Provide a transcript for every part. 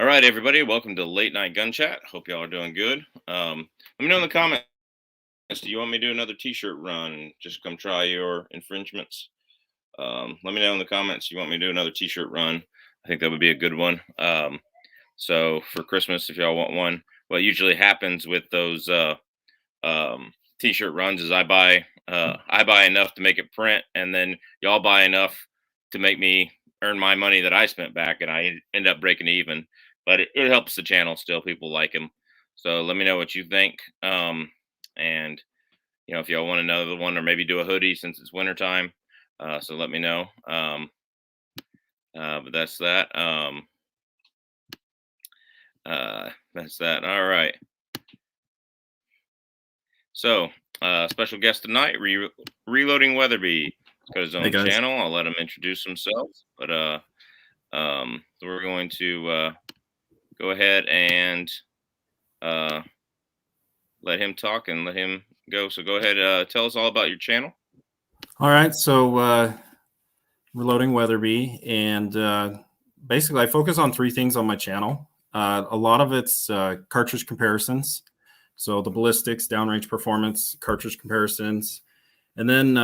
All right, everybody, welcome to Late Night Gun Chat. Hope y'all are doing good. Let me know in the comments. Do you want me to do another T-shirt run? Just come try your infringements. Let me know in the comments. You want me to do another T-shirt run? I think that would be a good one. So for Christmas, if y'all want one, what usually happens with those T-shirt runs is I buy enough to make it print, and then y'all buy enough to make me earn my money that I spent back, and I end up breaking even. But it helps the channel still. People like them. So let me know what you think. And if y'all want another one, or maybe do a hoodie since it's wintertime. So let me know. But that's that. That's that. All right. So, special guest tonight, Reloading Weatherby. He's got his own channel. I'll let him introduce himself. But so we're going to go ahead and let him talk and let him go. So go ahead, tell us all about your channel. All right, so Reloading Weatherby, and basically I focus on three things on my channel. A lot of it's cartridge comparisons, so the ballistics, downrange performance, cartridge comparisons, and then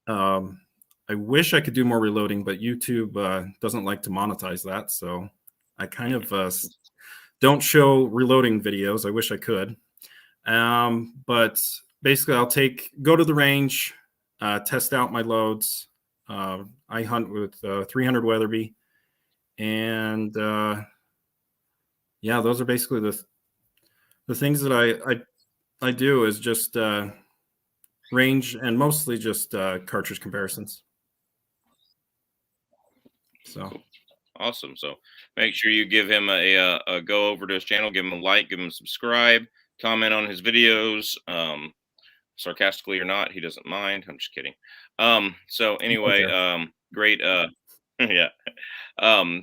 I wish I could do more reloading, but YouTube doesn't like to monetize that, so I kind of don't show reloading videos. I wish I could. But basically I'll go to the range, test out my loads. I hunt with 300 Weatherby, and yeah, those are basically the things that I do is just range and mostly just cartridge comparisons. So awesome. So make sure you give him a go over to his channel, give him a like, give him a subscribe, comment on his videos, sarcastically or not, he doesn't mind. I'm just kidding. So anyway, great yeah,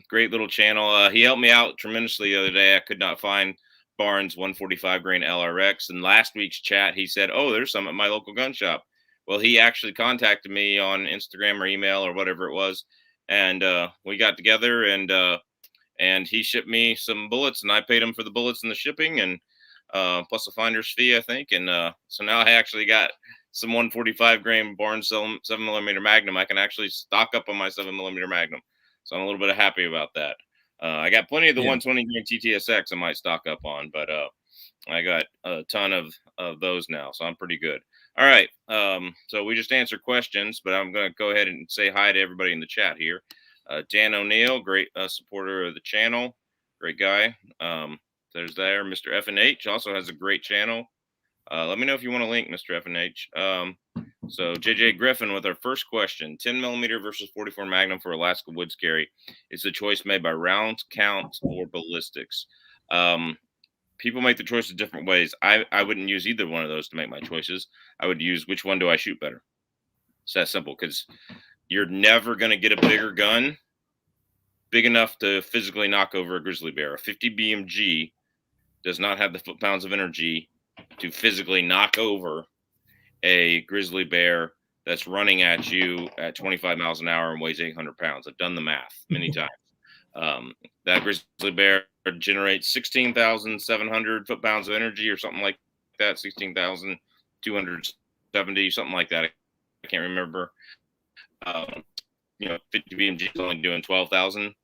great little channel. He helped me out tremendously the other day. I could not find Barnes 145 grain LRX, and last week's chat he said, oh, there's some at my local gun shop. Well, he actually contacted me on Instagram or email or whatever it was, and we got together, and he shipped me some bullets, and I paid him for the bullets and the shipping, and plus a finder's fee, I think. And so now I actually got some 145 grain Barnes 7mm Magnum. I can actually stock up on my 7mm Magnum, so I'm a little bit happy about that. I got plenty of the 120 grain TTSX I might stock up on, but I got a ton of those now, so I'm pretty good. All right, so we just answered questions, but I'm going to go ahead and say hi to everybody in the chat here. Dan O'Neill, great supporter of the channel, great guy. There's Mr. F&H also has a great channel. Let me know if you want to link, Mr. F&H. So JJ Griffin with our first question: 10mm versus 44 Magnum for Alaska Woods carry. Is the choice made by round count or ballistics? People make the choices different ways. I wouldn't use either one of those to make my choices. I would use which one do I shoot better. It's that simple, because you're never going to get a bigger gun big enough to physically knock over a grizzly bear. A 50 BMG does not have the foot-pounds of energy to physically knock over a grizzly bear that's running at you at 25 miles an hour and weighs 800 pounds. I've done the math many times. That grizzly bear generates 16,700 foot-pounds of energy or something like that, 16,270, something like that. I can't remember. 50 BMG is only doing 12,000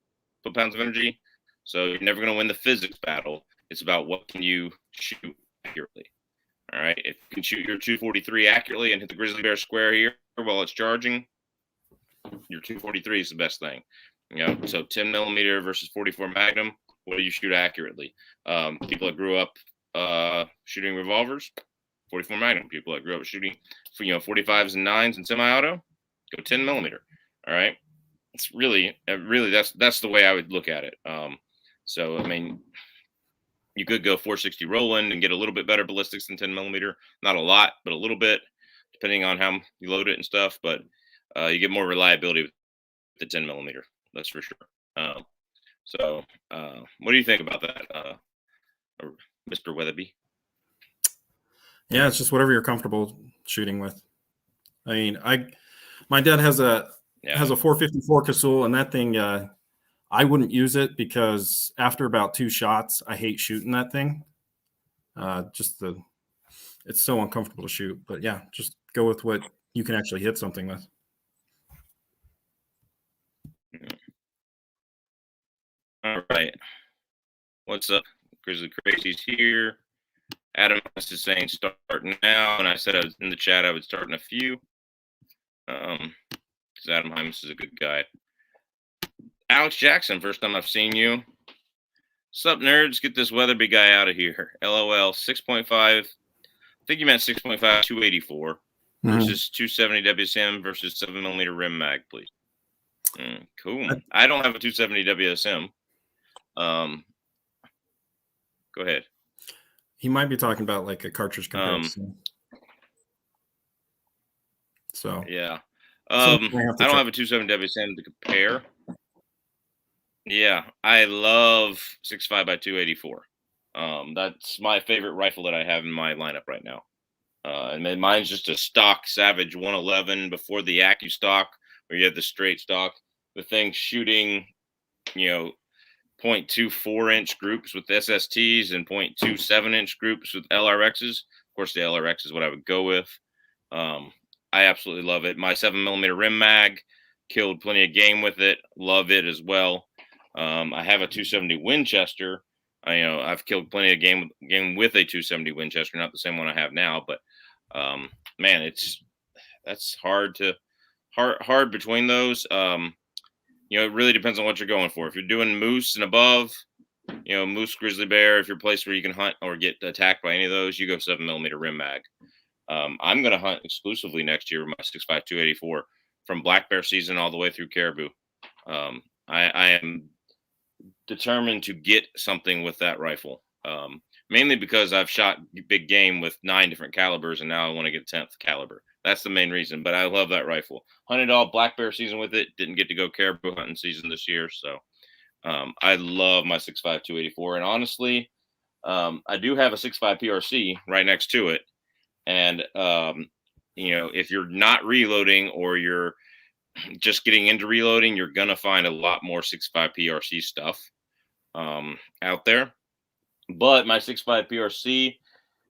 foot-pounds of energy. So you're never going to win the physics battle. It's about what can you shoot accurately. All right. If you can shoot your 243 accurately and hit the grizzly bear square here while it's charging, your 243 is the best thing. So 10mm versus 44 Magnum, what do you shoot accurately? People that grew up shooting revolvers, 44 Magnum. People that grew up shooting 45s and 9s and semi-auto, go 10mm. All right. It's really that's the way I would look at it. So I mean, you could go 460 Roland and get a little bit better ballistics than 10mm. Not a lot, but a little bit, depending on how you load it and stuff. But you get more reliability with the 10mm. That's for sure. So what do you think about that, Mr. Weatherby? Yeah, it's just whatever you're comfortable shooting with. I mean, my dad has a 454 Casull, and that thing, I wouldn't use it because after about 2 shots, I hate shooting that thing. It's so uncomfortable to shoot. But yeah, just go with what you can actually hit something with. All right. What's up? Grizzly Crazy's here. Adam is saying start now, and I said I was in the chat I would start in a few. Because Adam Hymas is a good guy. Alex Jackson, first time I've seen you. What's up, nerds? Get this Weatherby guy out of here. LOL, 6.5. I think you meant 6.5, 284 versus 270 WSM versus 7mm rim mag, please. Cool. I don't have a 270 WSM. Go ahead. He might be talking about like a cartridge comparison. So yeah. I don't have a 270 WSM to compare. Yeah, I love 6.5 by 284. That's my favorite rifle that I have in my lineup right now. And then mine's just a stock Savage 111 before the Accu stock, where you have the straight stock. The thing's shooting, 0.24 inch groups with SSTs and 0.27 inch groups with LRXs. Of course, the LRX is what I would go with. I absolutely love it. My 7mm rim mag, killed plenty of game with it. Love it as well. I have a 270 Winchester. I've killed plenty of game with a 270 Winchester, not the same one I have now, but man, that's hard between those. It really depends on what you're going for. If you're doing moose and above, moose, grizzly bear, if you're a place where you can hunt or get attacked by any of those, you go 7mm rim mag. I'm going to hunt exclusively next year with my 6.5 284 from black bear season all the way through caribou. I am determined to get something with that rifle, mainly because I've shot big game with 9 different calibers, and now I want to get 10th caliber. That's the main reason, but I love that rifle. Hunted all black bear season with it. Didn't get to go caribou hunting season this year, so I love my 6.5 284. And honestly, I do have a 6.5 PRC right next to it. And if you're not reloading or you're just getting into reloading, you're gonna find a lot more 6.5 PRC stuff out there. But my 6.5 PRC,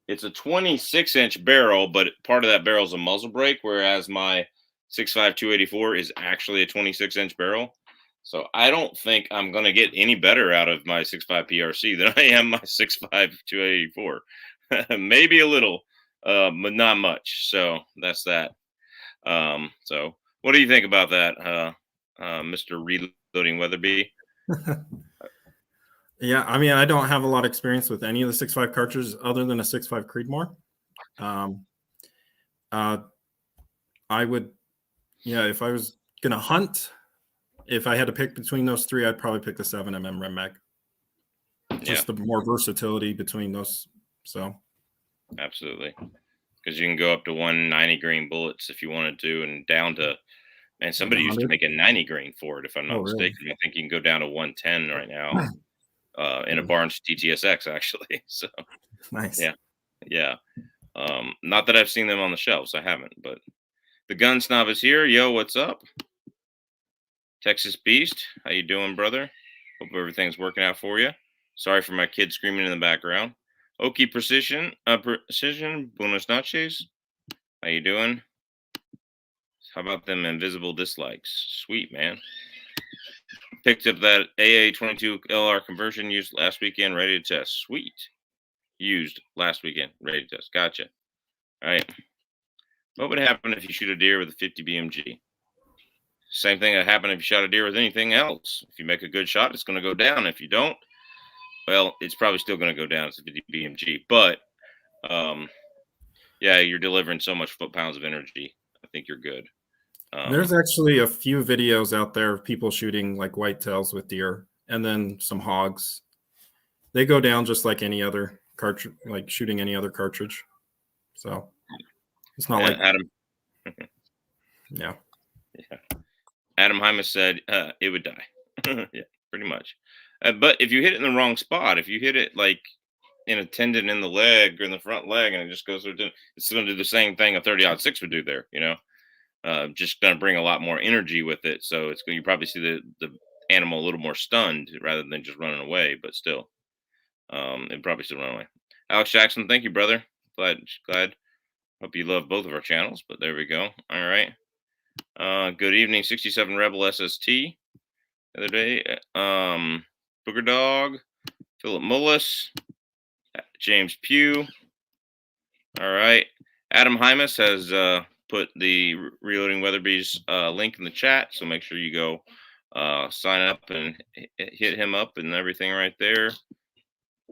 it's a 26-inch barrel, but part of that barrel is a muzzle brake, whereas my 6.5 284 is actually a 26-inch barrel. So I don't think I'm going to get any better out of my 6.5 PRC than I am my 6.5 284. Maybe a little, but not much. So that's that. So what do you think about that, Mr. Reloading Weatherby? Yeah, I mean, I don't have a lot of experience with any of the 6.5 cartridges other than a 6.5 Creedmoor. I would, if I was going to hunt, if I had to pick between those 3, I'd probably pick the 7mm rim mag. Just the more versatility between those. So, absolutely. Because you can go up to 190 grain bullets if you wanted to, and down to, man, somebody used to make a 90 grain for it, if I'm not mistaken. Really? I think you can go down to 110 right now. In a Barnes TTSX, actually. So nice. Yeah. Not that I've seen them on the shelves. I haven't, but the gun snob is here. Yo, what's up? Texas Beast, how you doing, brother? Hope everything's working out for you. Sorry for my kid screaming in the background. Okie Precision, buenas noches. How you doing? How about them invisible dislikes? Sweet, man. Picked up that AA22 LR conversion used last weekend, ready to test. Sweet. Used last weekend, ready to test. Gotcha. All right. What would happen if you shoot a deer with a 50 BMG? Same thing that happened if you shot a deer with anything else. If you make a good shot, it's going to go down. If you don't, well, it's probably still going to go down. It's a 50 BMG. But, you're delivering so much foot-pounds of energy. I think you're good. There's actually a few videos out there of people shooting like whitetails with deer and then some hogs. They go down just like any other cartridge, like shooting any other cartridge. So it's not like Adam. Yeah. Adam Hymas said it would die. Yeah, pretty much. But if you hit it in the wrong spot, if you hit it like in a tendon in the leg or in the front leg and it just goes through, it's going to do the same thing a 30-06 would do there, just going to bring a lot more energy with it. So you probably see the animal a little more stunned rather than just running away. But still, it'd probably still run away. Alex Jackson, thank you, brother. Glad. Hope you love both of our channels. But there we go. All right. Good evening, 67 Rebel SST. The other day, Booger Dog, Philip Mullis, James Pugh. All right. Adam Hymas has put the Reloading Weatherby's link in the chat, so make sure you go sign up and hit him up and everything right there.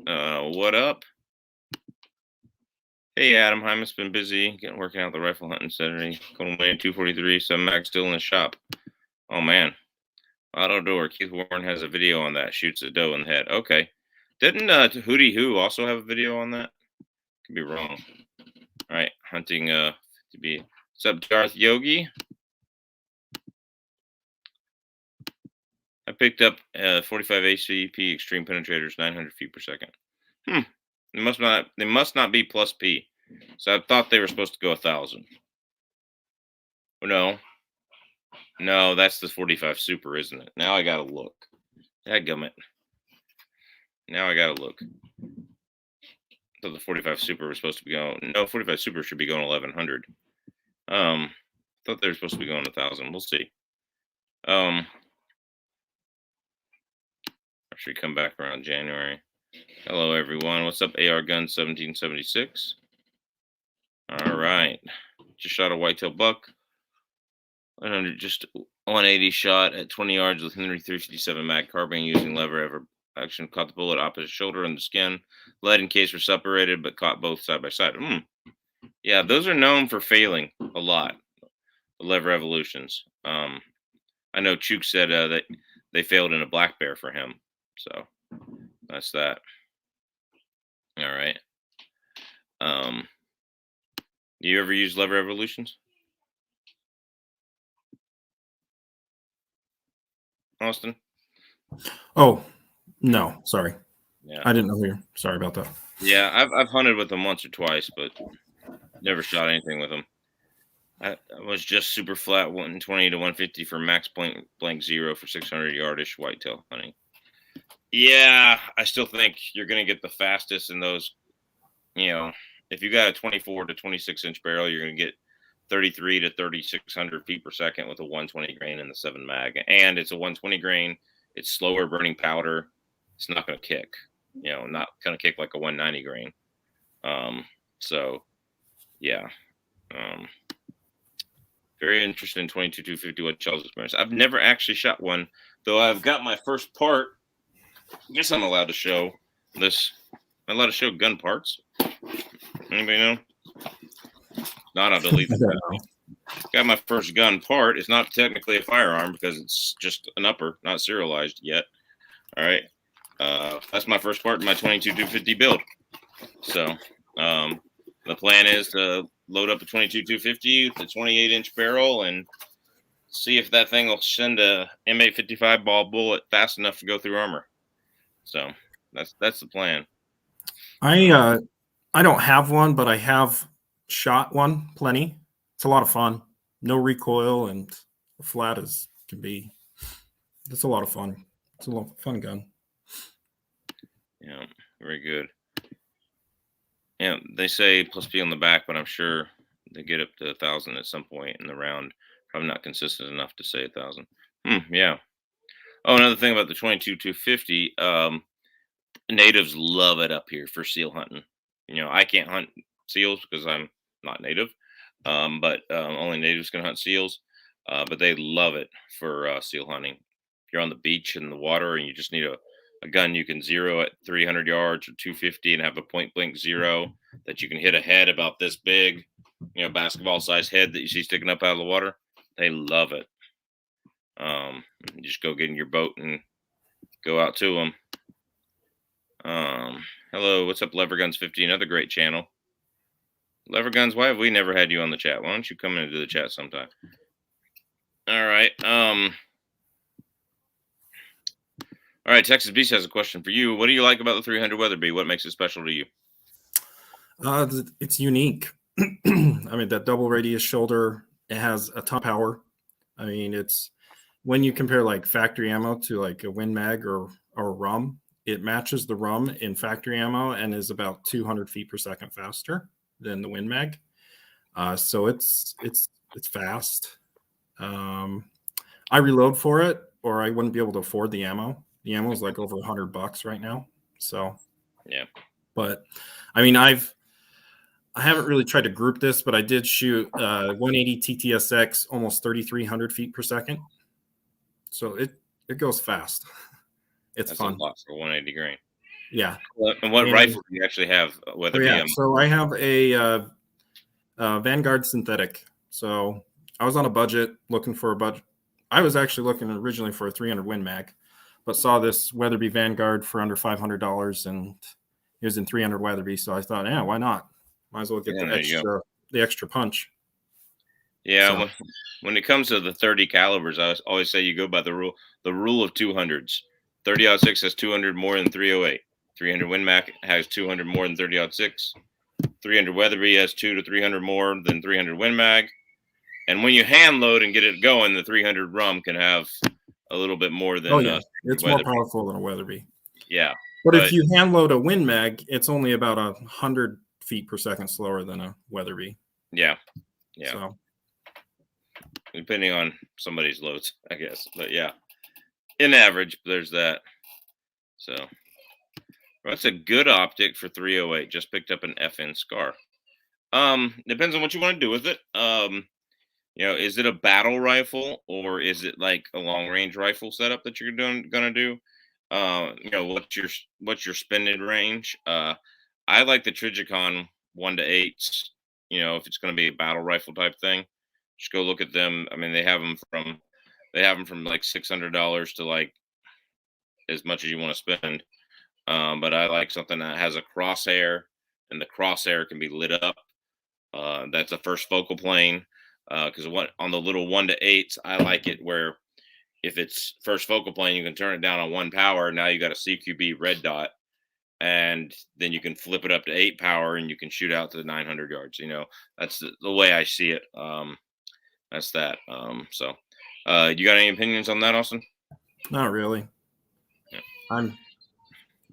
What up? Hey, Adam Hymas, been busy working out the rifle hunting Saturday. Going away in 243, 7 mag still in the shop. Oh, man. Auto door. Keith Warren has a video on that. Shoots a doe in the head. Okay. Didn't Hootie Who also have a video on that? Could be wrong. All right. Hunting to be. What's up, Darth Yogi? I picked up 45 ACP Extreme Penetrators, 900 feet per second. They must not be plus P. So I thought they were supposed to go 1,000. No, that's the 45 Super, isn't it? Now I gotta look. Dadgummit. Now I gotta look. So the 45 Super was supposed to be going. No, 45 Super should be going 1,100. Thought they were supposed to be going 1,000. We'll see. Should come back around January. Hello, everyone. What's up, AR Gun 1776? All right. Just shot a whitetail buck. Just 180 shot at 20 yards with Henry 357 mag carbine using lever action. Caught the bullet opposite shoulder and the skin. Lead and case were separated, but caught both side by side. Yeah, those are known for failing a lot. The lever evolutions. I know Chuk said that they failed in a black bear for him. So that's that. All right. Do you ever use lever evolutions, Austin? Oh, no, sorry. Yeah, I didn't know you. Sorry about that. Yeah, I've hunted with them once or twice, but never shot anything with them. I was just super flat 120 to 150 for max blank zero for 600 yardish whitetail hunting. Yeah, I still think you're going to get the fastest in those. If you got a 24 to 26 inch barrel, you're going to get 33 to 3,600 feet per second with a 120 grain in the 7 mag. And it's a 120 grain. It's slower burning powder. It's not going to kick. Not going to kick like a 190 grain. So, yeah. Very interested in 22-250 what Charles experience. I've never actually shot one, though I've got my first part. I guess I'm allowed to show this. I'm allowed to show gun parts. Anybody know? Not, I'll delete that. Got my first gun part. It's not technically a firearm because it's just an upper, not serialized yet. All right. That's my first part in my 22-250 build. So the plan is to load up a 22-250 with a 28-inch barrel and see if that thing will send a M855 ball bullet fast enough to go through armor. So that's the plan. I don't have one, but I have shot one plenty. It's a lot of fun. No recoil and flat as can be. It's a lot of fun. It's a fun gun. Yeah, very good. Yeah, they say plus P on the back, but I'm sure they get up to 1,000 at some point in the round. Probably not consistent enough to say 1,000. Yeah. Oh, another thing about the 22-250, natives love it up here for seal hunting. I can't hunt seals because I'm not native, but only natives can hunt seals. But they love it for seal hunting. If you're on the beach in the water and you just need a gun you can zero at 300 yards or 250 and have a point blank zero that you can hit a head about this big, basketball sized head that you see sticking up out of the water. They love it. You just go get in your boat and go out to them. Hello, what's up, Lever Guns 50? Another great channel. Lever Guns, why have we never had you on the chat? Why don't you come into the chat sometime? All right. All right, Texas Beast has a question for you. What do you like about the 300 Weatherby? What makes it special to you? It's unique. I mean, that double radius shoulder, it has a ton of power. I mean, it's when you compare like factory ammo to like a Win Mag or rum, it matches the rum in factory ammo and is about 200 feet per second faster than the Win Mag. So it's fast. I reload for it, or I wouldn't be able to afford the ammo. The ammo is like over $100 right now. So yeah. But I mean, I haven't really tried to group this, but I did shoot 180 TTSX almost 3,300 feet per second. So it goes fast. It's That's fun. a lot for 180 grain. Yeah. And what rifle do you actually have? Weatherby. So I have a Vanguard synthetic. So I was on a budget looking for a budget. I was actually looking originally for a 300 Win Mag, but saw this Weatherby Vanguard for under $500, and it was in 300 Weatherby. So I thought, yeah, why not? Might as well get the extra punch. Yeah, so. When it comes to the 30 calibers, I always say you go by the rule of 200s. 30-06 has 200 more than 308. 300 Win Mag has 200 more than 30-06. 300 Weatherby has 200 to 300 more than 300 Win Mag. And when you hand load and get it going, the 300 rum can have a little bit more than. It's Weatherby. More powerful than a Weatherby. Yeah, but if you hand load a Win Mag, it's only about 100 feet per second slower than a Weatherby. Yeah. So. Depending on somebody's loads, I guess. But yeah, in average, there's that. So that's a good optic for 308. Just picked up an FN Scar. Depends on what you want to do with it. Is it a battle rifle or is it like a long range rifle setup that you're gonna do? What's your spending range? I like the Trijicon 1-8s. If it's gonna be a battle rifle type thing, just go look at them. I mean, they have them from like $600 to like as much as you want to spend. But I like something that has a crosshair, and the crosshair can be lit up. That's a first focal plane. Because on the little 1-8s, I like it where if it's first focal plane, you can turn it down on 1 power. Now you got a CQB red dot, and then you can flip it up to 8 power, and you can shoot out to 900 yards. That's the way I see it. That's that. So, you got any opinions on that, Austin? Not really. Yeah.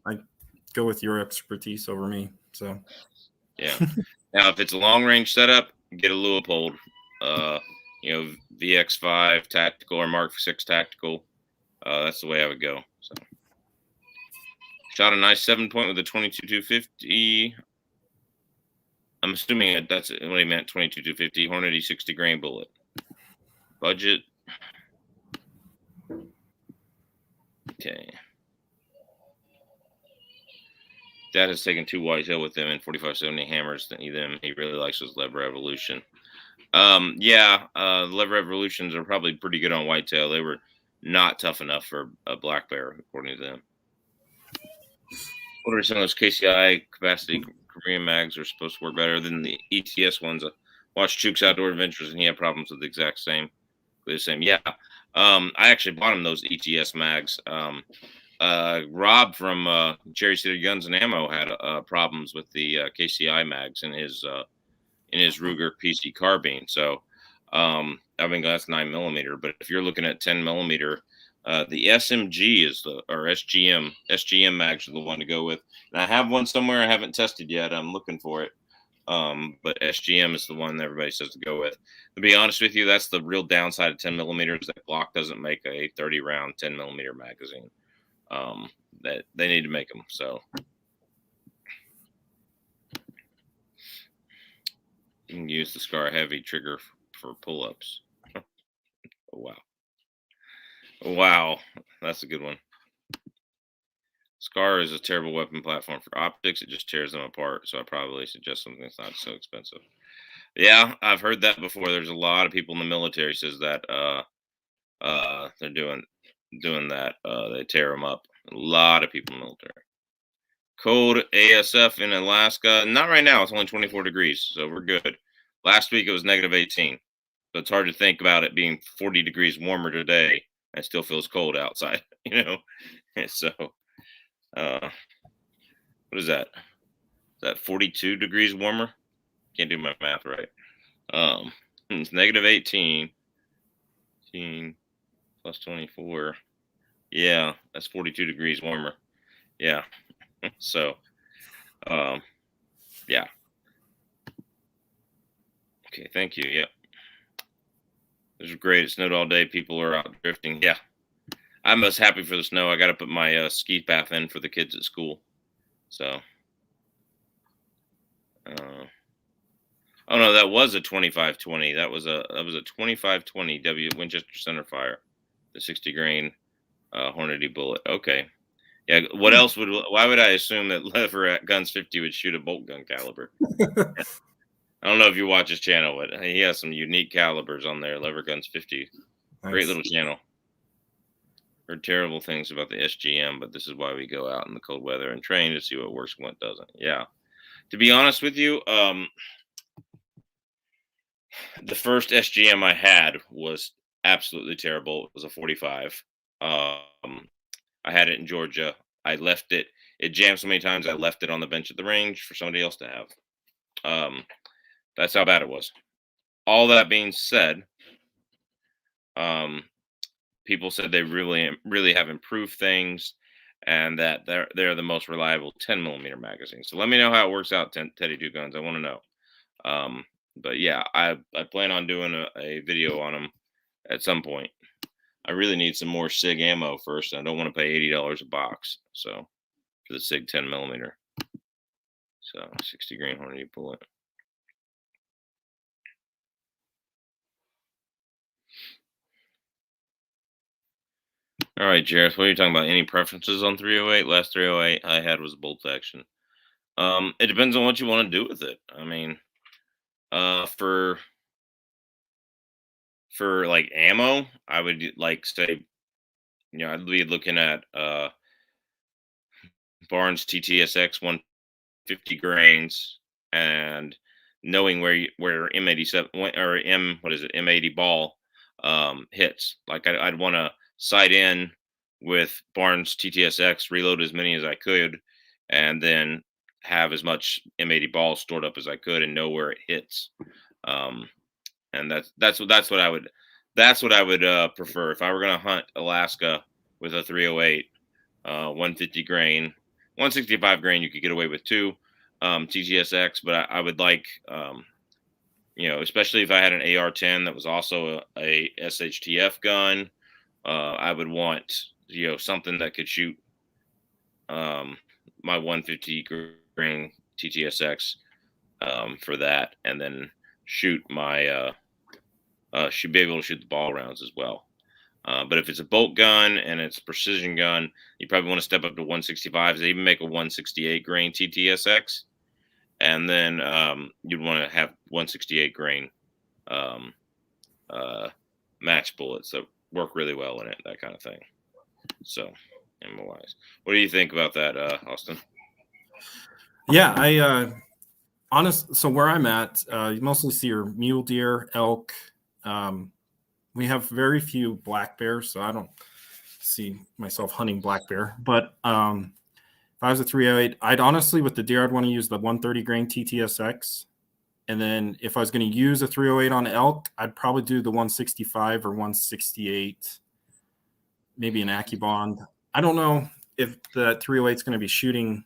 I go with your expertise over me. So, yeah. Now, if it's a long range setup, get a Leupold. VX5 tactical or Mark 6 tactical. That's the way I would go. So, shot a nice 7-point with a 22-250. I'm assuming that's what he meant. 22-250 Hornady 60 grain bullet. Budget. Okay. Dad has taken 2 Whitetail with him and 4570 hammers. He really likes his Lev Revolution. Lev Revolutions are probably pretty good on Whitetail. They were not tough enough for a black bear, according to them. What are some of those KCI capacity Korean mags are supposed to work better than the ETS ones? I watched Chuck's Outdoor Adventures, and he had problems with the exact same. Yeah. I actually bought him those ETS mags. Rob from Cherry City Guns and Ammo had problems with the KCI mags in his Ruger PC carbine. So, that's 9mm. But if you're looking at 10mm, the SMG SGM mags are the one to go with. And I have one somewhere I haven't tested yet. I'm looking for it. But SGM is the one that everybody says to go with. To be honest with you, that's the real downside of 10mm. That Glock doesn't make a 30-round 10mm magazine. That they need to make them. So you can use the Scar Heavy trigger for pull-ups. Oh, wow, that's a good one. Scar is a terrible weapon platform for optics. It just tears them apart. So I probably suggest something that's not so expensive. Yeah, I've heard that before. There's a lot of people in the military says that they're doing that. They tear them up. A lot of people in the military. Cold ASF in Alaska. Not right now. It's only 24 degrees, so we're good. Last week it was -18. So it's hard to think about it being 40 degrees warmer today. It still feels cold outside, So, what is that? Is that 42 degrees warmer? Can't do my math right. It's -18. plus 24. Yeah, that's 42 degrees warmer. Yeah. So, yeah. Okay, thank you. Yeah. This is great. It snowed all day. People are out drifting. Yeah. I'm most happy for the snow. I got to put my ski path in for the kids at school. So, uh, oh no, that was a 25-20. That was a 25-20 W Winchester center fire, the 60 grain Hornady bullet. Okay. Yeah. What else would? Why would I assume that lever at guns 50 would shoot a bolt gun caliber? I don't know if you watch his channel, but he has some unique calibers on there. Lever guns 50. Great Nice. little channel. Heard terrible things about the SGM, but this is why we go out in the cold weather and train to see what works and what doesn't. Yeah. To be honest with you, the first SGM I had was absolutely terrible. It was a 45. I had it in Georgia. I left it. It jammed so many times. I left it on the bench at the range for somebody else to have. That's how bad it was. All that being said, people said they really have improved things, and that they're the most reliable 10 millimeter magazine. So let me know how it works out, Teddy Two Guns. I want to know. But yeah, I plan on doing a video on them at some point. I really need some more SIG ammo first. I don't want to pay $80 a box. So for the SIG 10 millimeter. So 60 grain Hornady bullet. All right, Jareth, what are you talking about? Any preferences on 308? Last 308 I had was bolt action. It depends on what you want to do with it. I mean, for like ammo, I would like say, I'd be looking at Barnes TTSX 150 grains, and knowing where M87 or what is it, M80 ball hits. Like I'd want to sight in with Barnes TTSX, reload as many as I could, and then have as much M80 ball stored up as I could and know where it hits. And that's what I would prefer if I were gonna hunt Alaska with a 308, 150 grain, 165 grain. You could get away with two TTSX, but I would like, especially if I had an AR-10 that was also a SHTF gun. I would want something that could shoot my 150 grain TTSX for that, and then shoot my should be able to shoot the ball rounds as well. But if it's a bolt gun and it's a precision gun, you probably want to step up to 165s. They even make a 168 grain TTSX, and then you'd want to have 168 grain match bullets that work really well in it, that kind of thing. So, ammo wise, what do you think about that, Austin? Yeah, so where I'm at, you mostly see your mule deer, elk. We have very few black bears, so I don't see myself hunting black bear. But if I was a 308, I'd honestly, with the deer, I'd want to use the 130 grain TTSX. And then if I was going to use a 308 on elk, I'd probably do the 165 or 168, maybe an AccuBond. I don't know if the 308 is going to be shooting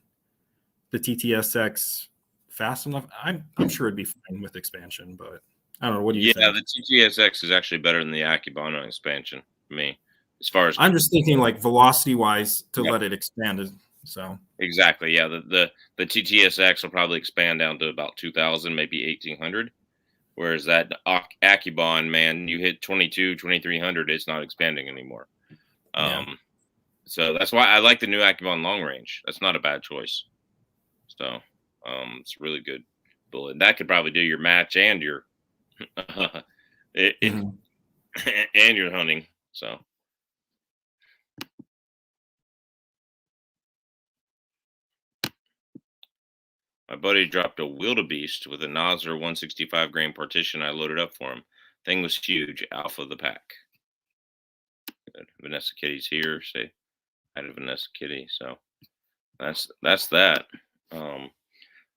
the TTSX fast enough. I'm sure it'd be fine with expansion, but I don't know. What do you think? Yeah, the TTSX is actually better than the AccuBond on expansion for me, as far as I'm just thinking like velocity wise to let it expand. So exactly, yeah. The TTSX will probably expand down to about 2,000, maybe 1,800. Whereas that AccuBond, man, you hit 2,300, it's not expanding anymore. So that's why I like the new AccuBond long range. That's not a bad choice. So it's a really good bullet. That could probably do your match and your and your hunting. So my buddy dropped a wildebeest with a Nosler 165 grain partition. I loaded up for him. Thing was huge. Alpha of the pack. Good. Vanessa Kitty's here. Say hi to Vanessa Kitty. So that's that.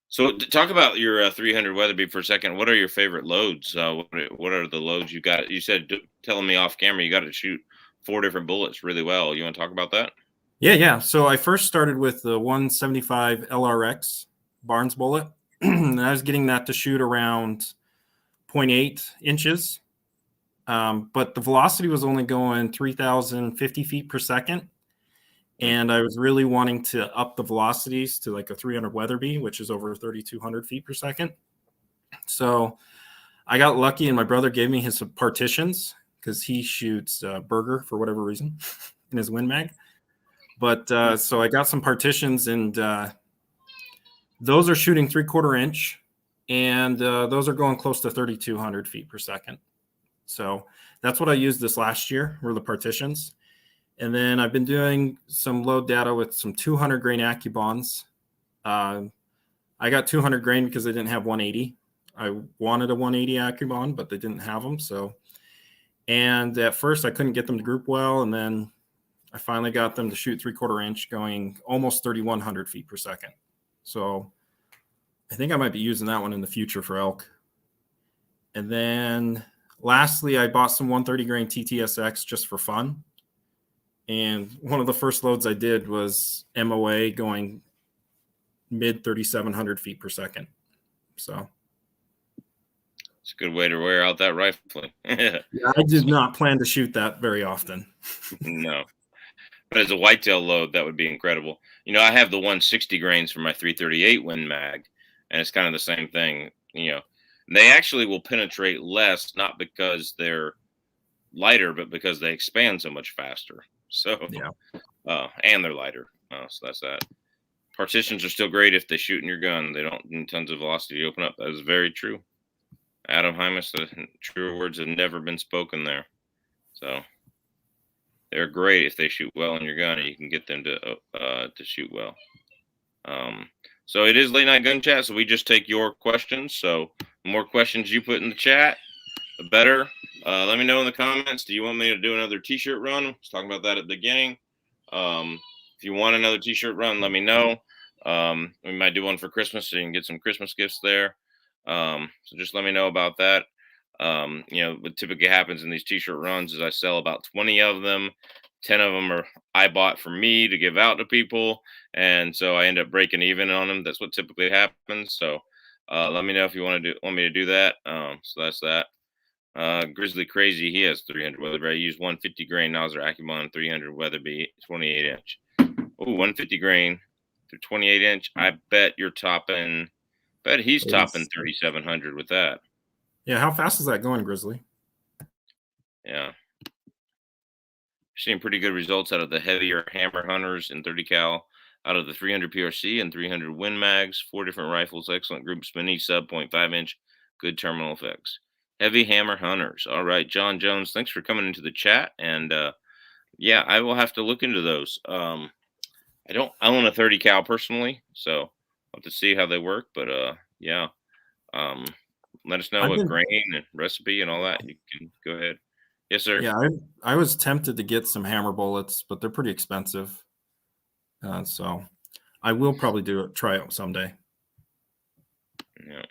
So talk about your 300 Weatherby for a second. What are your favorite loads? What are the loads you got? You said telling me off camera you got to shoot 4 different bullets really well. You want to talk about that? Yeah. So I first started with the 175 LRX Barnes bullet. And I was getting that to shoot around 0.8 inches. But the velocity was only going 3,050 feet per second. And I was really wanting to up the velocities to like a 300 Weatherby, which is over 3,200 feet per second. So I got lucky, and my brother gave me his partitions because he shoots Burger for whatever reason in his Win Mag. But so I got some partitions, and those are shooting 3/4 inch, and those are going close to 3,200 feet per second. So that's what I used this last year, were the partitions. And then I've been doing some load data with some 200 grain AccuBonds. I got 200 grain because they didn't have 180. I wanted a 180 AccuBond, but they didn't have them. So, and at first I couldn't get them to group well, and then I finally got them to shoot 3/4 inch, going almost 3,100 feet per second. So I think I might be using that one in the future for elk. And then lastly, I bought some 130 grain TTSX just for fun. And one of the first loads I did was MOA going mid 3,700 feet per second. So It's a good way to wear out that rifle. yeah, I did not plan to shoot that very often. No. But as a whitetail load, that would be incredible. You know, I have the 160 grains for my 338 Win Mag, and it's kind of the same thing. You know, they actually will penetrate less, not because they're lighter, but because they expand so much faster. So, Yeah. And they're lighter. So that's that. Partitions are still great if they shoot in your gun. They don't need tons of velocity to open up. That is very true. Adam Hymas, the truer words have never been spoken there. So they're great if they shoot well in your gun, and you can get them to shoot well. So it is late night gun chat, so we just take your questions. So the more questions you put in the chat, the better. Let me know in the comments. Do you want me to do another t-shirt run? I was talking about that at the beginning. If you want another t-shirt run, let me know. We might do one for Christmas, so you can get some Christmas gifts there. So just let me know about that. You know, what typically happens in these t-shirt runs is I sell about 20 of them. 10 of them are I bought for me to give out to people, and so I end up breaking even on them. That's what typically happens. So let me know if you want me to do that. So that's that. Grizzly Crazy, he has 300 Weatherby. I use 150 grain Nosler Acumon 300 Weatherby 28 inch. Oh, 150 grain through 28 inch. I bet you're topping. Bet he's topping 3,700 with that. Yeah, how fast is that going, Grizzly? Yeah. Seeing pretty good results out of the heavier hammer hunters in 30 cal, out of the 300 PRC and 300 Win Mags, 4 different rifles, excellent group spinny, sub 0.5 inch, good terminal effects. Heavy hammer hunters. All right, John Jones, thanks for coming into the chat. And yeah, I will have to look into those. I don't own a 30 cal personally, so I'll have to see how they work. But yeah, let us know what grain and recipe and all that. You can go ahead. Yes, sir. Yeah, I was tempted to get some hammer bullets, but they're pretty expensive. So I will probably try it someday. Yeah.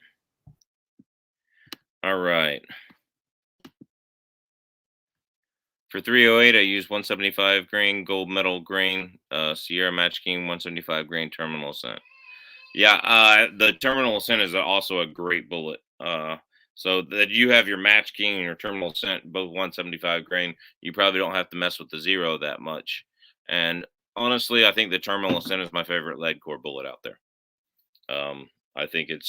All right. For 308, I use 175 grain gold medal grain Sierra Match King 175 grain terminal scent. Yeah, the terminal scent is also a great bullet. So that you have your Match King and your terminal scent both 175 grain, you probably don't have to mess with the zero that much. And honestly, I think the terminal scent is my favorite lead core bullet out there. I think it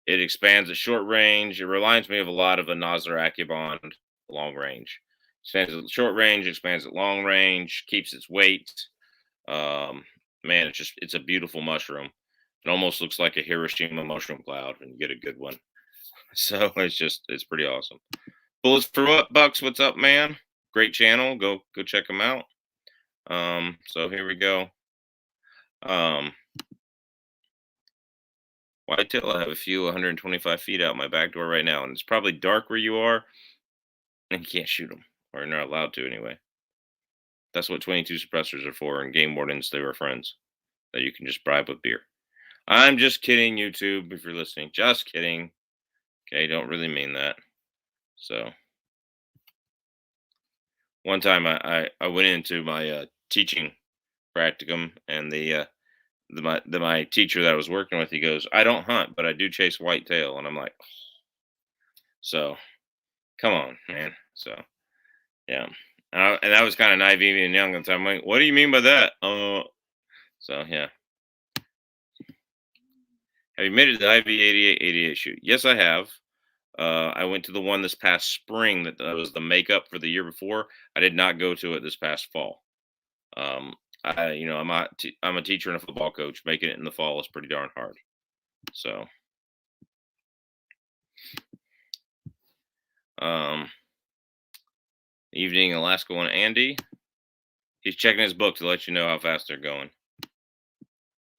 expands at short range. It reminds me of a lot of a Nosler Accubond long range. Expands at short range, expands at long range, keeps its weight. Man, it's a beautiful mushroom. It almost looks like a Hiroshima mushroom cloud when you get a good one. So it's pretty awesome. Bullets for what, Bucks? What's up, man? Great channel. Go check them out. So here we go. Whitetail, I have a few 125 feet out my back door right now, and it's probably dark where you are, and you can't shoot them, or you're not allowed to anyway. That's what 22 suppressors are for, and game wardens, they were friends that you can just bribe with beer. I'm just kidding, YouTube, if you're listening. Just kidding. Okay, don't really mean that. So one time I went into my teaching practicum, and my teacher that I was working with, he goes, "I don't hunt, but I do chase whitetail," and I'm like, so come on, man. So yeah, and I was kind of naive and young at the time. I'm like, what do you mean by that? So yeah. Have you made it to the IV 88 shoot? Yes, I have. I went to the one this past spring that was the makeup for the year before. I did not go to it this past fall. Um, I'm a teacher and a football coach. Making it in the fall is pretty darn hard. So, um, evening Alaska one, Andy. He's checking his book to let you know how fast they're going.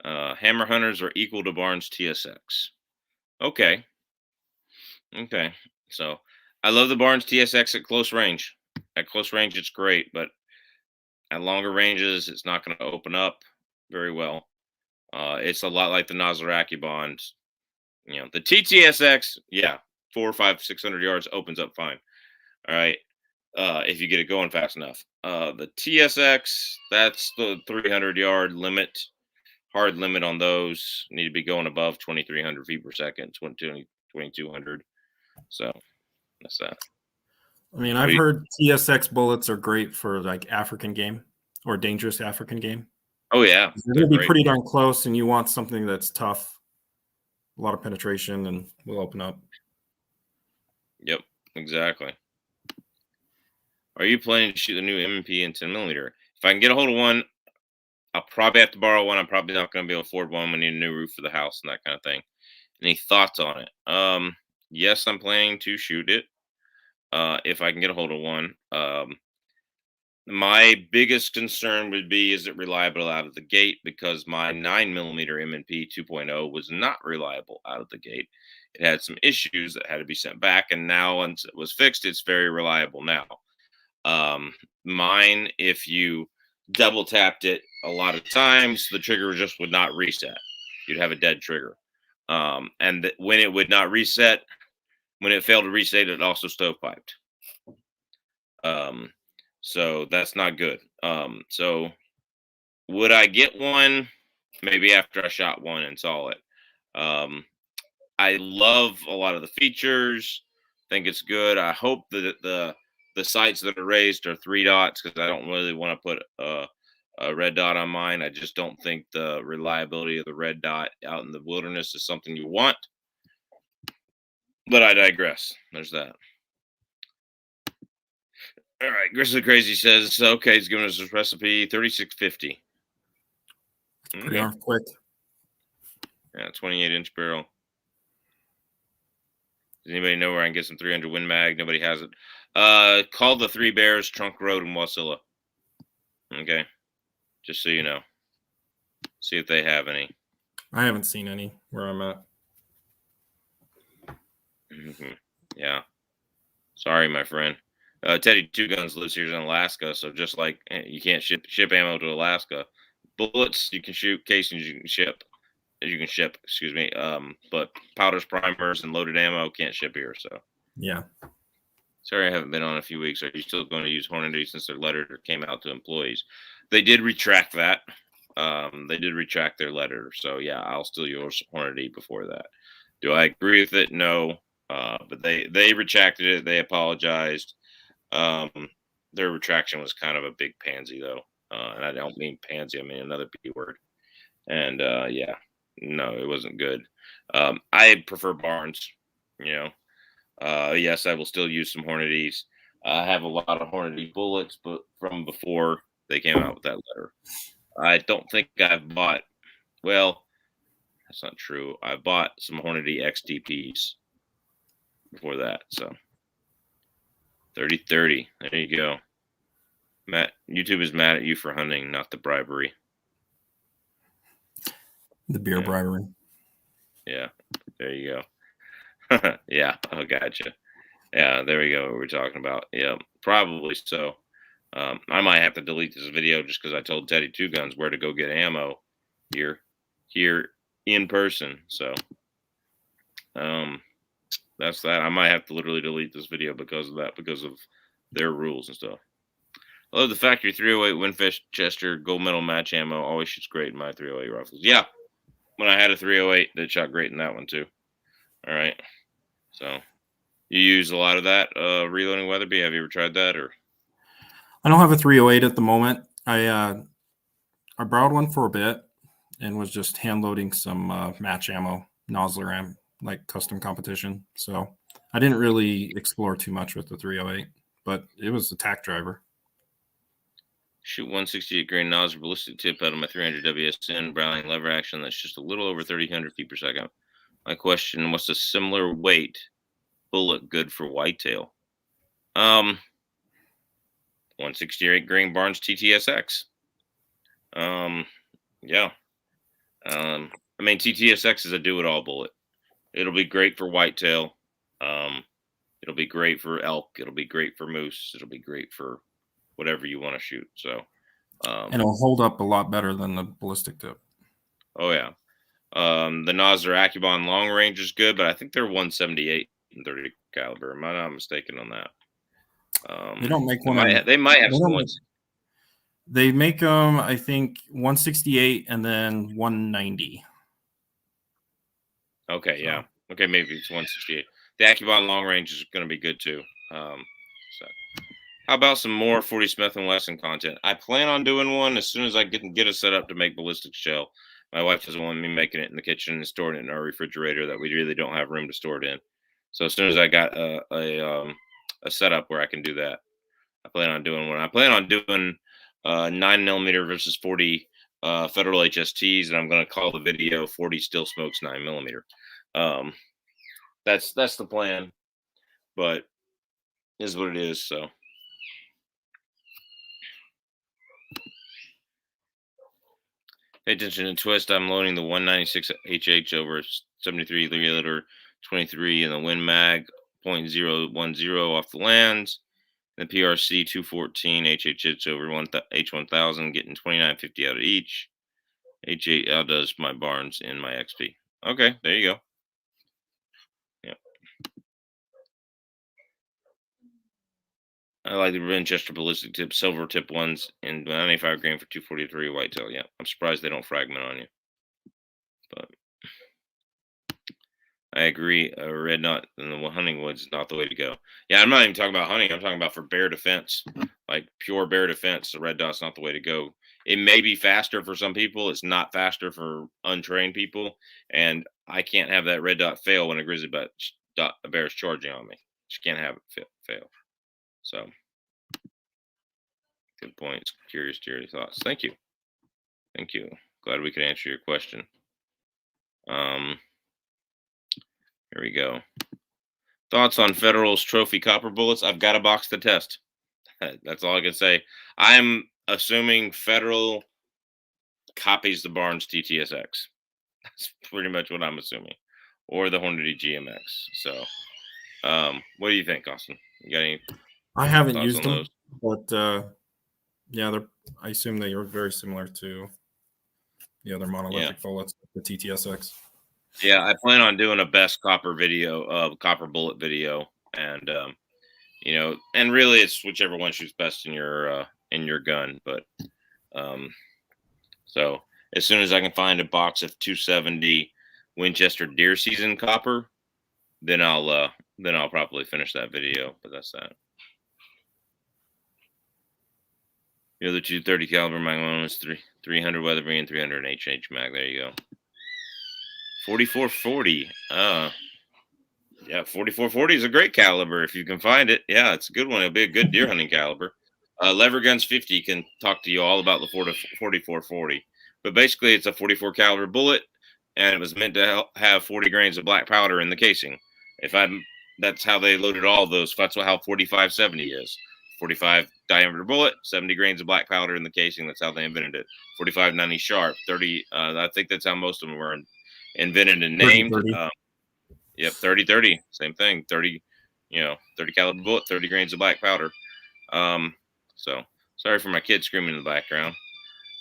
Hammer hunters are equal to Barnes TSX. Okay. Okay. So I love the Barnes TSX at close range. At close range, it's great, but at longer ranges, it's not going to open up very well. It's a lot like the Nozaraki Bond. You know, the TTSX, yeah, 400, 500, 600 yards opens up fine. All right. If you get it going fast enough. The TSX, that's the 300-yard limit. Hard limit on those. Need to be going above 2,300 feet per second, 2,200. So that's that. I mean, I've heard TSX bullets are great for like African game or dangerous African game. Oh yeah, they're going to be pretty darn close, and you want something that's tough, a lot of penetration, and will open up. Yep, exactly. Are you planning to shoot the new M&P in 10mm? If I can get a hold of one, I'll probably have to borrow one. I'm probably not going to be able to afford one. We need a new roof for the house and that kind of thing. Any thoughts on it? Yes, I'm planning to shoot it. If I can get a hold of one. My biggest concern would be, is it reliable out of the gate? Because my 9mm M&P 2.0 was not reliable out of the gate. It had some issues that had to be sent back, and now once it was fixed, it's very reliable now. Mine, if you double tapped it a lot of times, the trigger just would not reset. You'd have a dead trigger. And when it would not reset, when it failed to reset, it also stovepiped. So that's not good. So would I get one? Maybe after I shot one and saw it. I love a lot of the features. Think it's good. I hope that the sights that are raised are 3 dots, because I don't really want to put a red dot on mine. I just don't think the reliability of the red dot out in the wilderness is something you want. But I digress. There's that. All right, Grizzly Crazy says, okay, he's giving us his recipe, 3650. Pretty darn quick. Yeah, 28-inch barrel. Does anybody know where I can get some 300 Win Mag? Nobody has it. Call the Three Bears, Trunk Road in Wasilla. Okay, just so you know. See if they have any. I haven't seen any where I'm at. Yeah. Sorry, my friend. Teddy Two Guns lives here in Alaska, so just like you can't ship ammo to Alaska, bullets you can shoot, casings you can ship. Excuse me. But powders, primers, and loaded ammo can't ship here. So yeah. Sorry, I haven't been on a few weeks. Are you still going to use Hornady since their letter came out to employees? They did retract that. They did retract their letter. So yeah, I'll still use Hornady before that. Do I agree with it? No. But they retracted it. They apologized. Their retraction was kind of a big pansy, though. And I don't mean pansy. I mean another B word. And yeah, no, it wasn't good. I prefer Barnes. You know, yes, I will still use some Hornadies. I have a lot of Hornady bullets, but from before they came out with that letter. I don't think I've bought. Well, that's not true. I bought some Hornady XTPs before that. So 30-30. There you go. Matt, YouTube is mad at you for hunting, not the bribery. The beer bribery. Yeah, there you go. Yeah, oh, gotcha. Yeah, there we go. What we're talking about. Yeah, probably so. I might have to delete this video just because I told Teddy Two Guns where to go get ammo here in person. So, that's that. I might have to literally delete this video because of that, because of their rules and stuff. I love the factory 308 Winchester gold medal match ammo. Always shoots great in my 308 rifles. Yeah, when I had a 308, that shot great in that one too. All right. So you use a lot of that reloading Weatherby. Have you ever tried that or? I don't have a 308 at the moment. I borrowed one for a bit and was just hand loading some match ammo, nozzler ammo, like custom competition. So I didn't really explore too much with the 308, but it was the tack driver. Shoot 168 grain nozzle ballistic tip out of my 300 WSN Browning lever action. That's just a little over 3,000 feet per second. My question: what's a similar weight bullet good for whitetail? 168 grain Barnes TTSX. Yeah. I mean, TTSX is a do-it-all bullet. It'll be great for whitetail. It'll be great for elk. It'll be great for moose. It'll be great for whatever you want to shoot. So, And it'll hold up a lot better than the ballistic tip. oh yeah. The Nosler Accubon long range is good, but I think they're 178 and 30 caliber. Am I not mistaken on that? They don't make they one. Might have some ones. They make them, I think, 168 and then 190. Okay, so. Yeah. Okay, maybe it's 168. The Accubon long range is going to be good too. So, how about some more 40 Smith & Wesson content? I plan on doing one as soon as I get it set up to make ballistic shell. My wife doesn't want me making it in the kitchen and storing it in our refrigerator that we really don't have room to store it in. So as soon as I got a setup where I can do that, I plan on doing one. I plan on doing 9mm versus 40 Federal HSTs, and I'm going to call the video 40 Still Smokes 9mm. That's the plan, but it is what it is. So. Pay attention to twist. I'm loading the 196 HH over 73 liter 23 in the Win Mag 0.010 off the lands. The PRC 214 HH over H1000 getting 2950 out of each. H8 outdoes my Barnes in my XP. Okay, there you go. Yeah. I like the Winchester ballistic tip, silver tip ones, and 95 grain for 243 whitetail. Yeah, I'm surprised they don't fragment on you. But I agree. A red dot in the hunting woods is not the way to go. Yeah, I'm not even talking about hunting. I'm talking about for bear defense, like pure bear defense. The red dot's not the way to go. It may be faster for some people. It's not faster for untrained people. And I can't have that red dot fail when a grizzly bear is charging on me. Just can't have it fail. So, good points. Curious to your thoughts. Thank you. Thank you. Glad we could answer your question. Here we go. Thoughts on Federal's trophy copper bullets? I've got a box to test. That's all I can say. I'm assuming Federal copies the Barnes TTSX. That's pretty much what I'm assuming. Or the Hornady GMX. So, what do you think, Austin? You got any? I haven't used them, but yeah, I assume they are very similar to the other monolithic bullets, the TTSX. Yeah, I plan on doing a best copper bullet video, and and really it's whichever one shoots best in your gun. But so as soon as I can find a box of 270 Winchester deer season copper, then I'll probably finish that video. But that's that. The other 230 caliber mag is 300 Weatherby and 300 HH mag. There you go. 4440. Yeah, 4440 is a great caliber if you can find it. Yeah, it's a good one. It'll be a good deer hunting caliber. Lever Guns 50 can talk to you all about the 4440. But basically, it's a 44 caliber bullet, and it was meant to have 40 grains of black powder in the casing. That's how they loaded all of those. That's how 4570 is. 45 diameter bullet, 70 grains of black powder in the casing. That's how they invented it. 4590 sharp, 30. I think that's how most of them were invented and named. 30. Yep, 30-30, same thing. 30 caliber bullet, 30 grains of black powder. So sorry for my kid screaming in the background.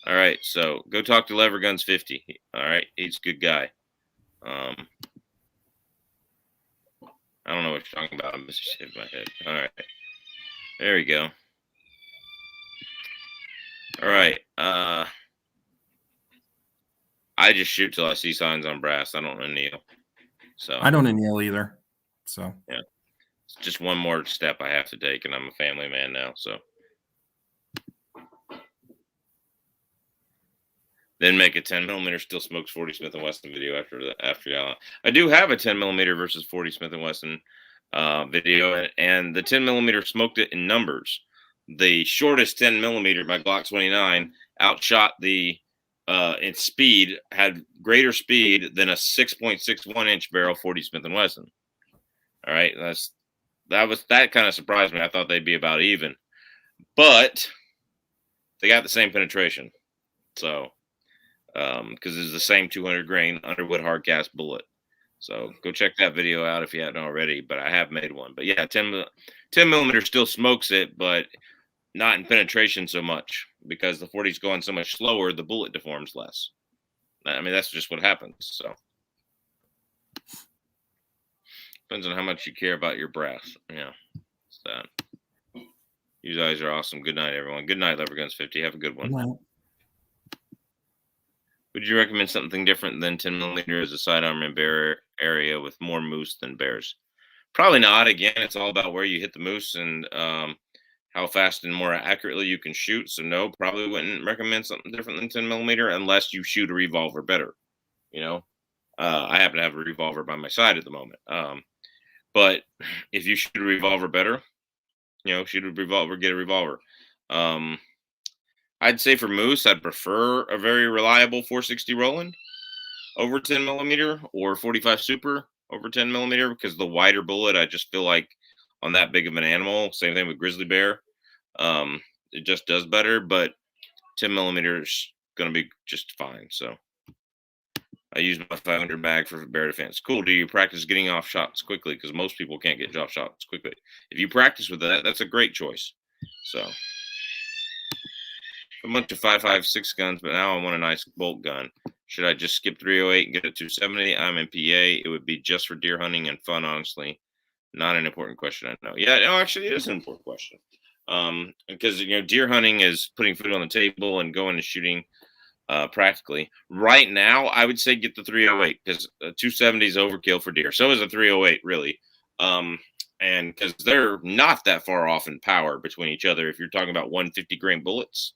All right, so go talk to Lever Guns 50. All right, he's a good guy. I don't know what you're talking about. I'm just hitting my head. All right, there we go. All right. I just shoot till I see signs on brass. I don't anneal. So I don't anneal either. So yeah, it's just one more step I have to take, and I'm a family man now. So then make a 10mm still smokes 40 Smith & Wesson video after y'all. I do have a 10mm versus 40 Smith & Wesson video, and the 10mm smoked it in numbers. The shortest 10mm, my Glock 29, outshot the in speed, had greater speed than a 6.61 inch barrel 40 Smith & Wesson. All right, that kind of surprised me. I thought they'd be about even, but they got the same penetration. So because it's the same 200 grain Underwood hard cast bullet. So go check that video out if you hadn't already. But I have made one. But yeah, 10mm still smokes it, but not in penetration so much because the 40's going so much slower. The bullet deforms less. I mean, that's just what happens. So depends on how much you care about your brass. Yeah, it's that. You guys are awesome. Good night, everyone. Good night, Leverguns 50. Have a good one. no. Would you recommend something different than 10mm as a sidearm in bear area with more moose than bears? Probably not. Again, it's all about where you hit the moose and how fast and more accurately you can shoot. So no, probably wouldn't recommend something different than 10mm unless you shoot a revolver better. You know, I happen to have a revolver by my side at the moment. But if you shoot a revolver better, shoot a revolver, get a revolver. I'd say for moose, I'd prefer a very reliable 460 Roland over 10mm or 45 Super over 10mm because the wider bullet, I just feel like on that big of an animal, same thing with grizzly bear, it just does better. But 10mm is going to be just fine. So I use my 500 mag for bear defense. Cool. Do you practice getting off shots quickly? Because most people can't get off shots quickly. If you practice with that, that's a great choice. So a bunch of 5.56 guns, but now I want a nice bolt gun. Should I just skip 308 and get a 270? I'm in PA. It would be just for deer hunting and fun, honestly. Not an important question, I know. Yeah, no, actually, it is an important question. Because deer hunting is putting food on the table and going and shooting practically. Right now, I would say get the 308 because a 270 is overkill for deer. So is a 308, really. And because they're not that far off in power between each other. If you're talking about 150 grain bullets,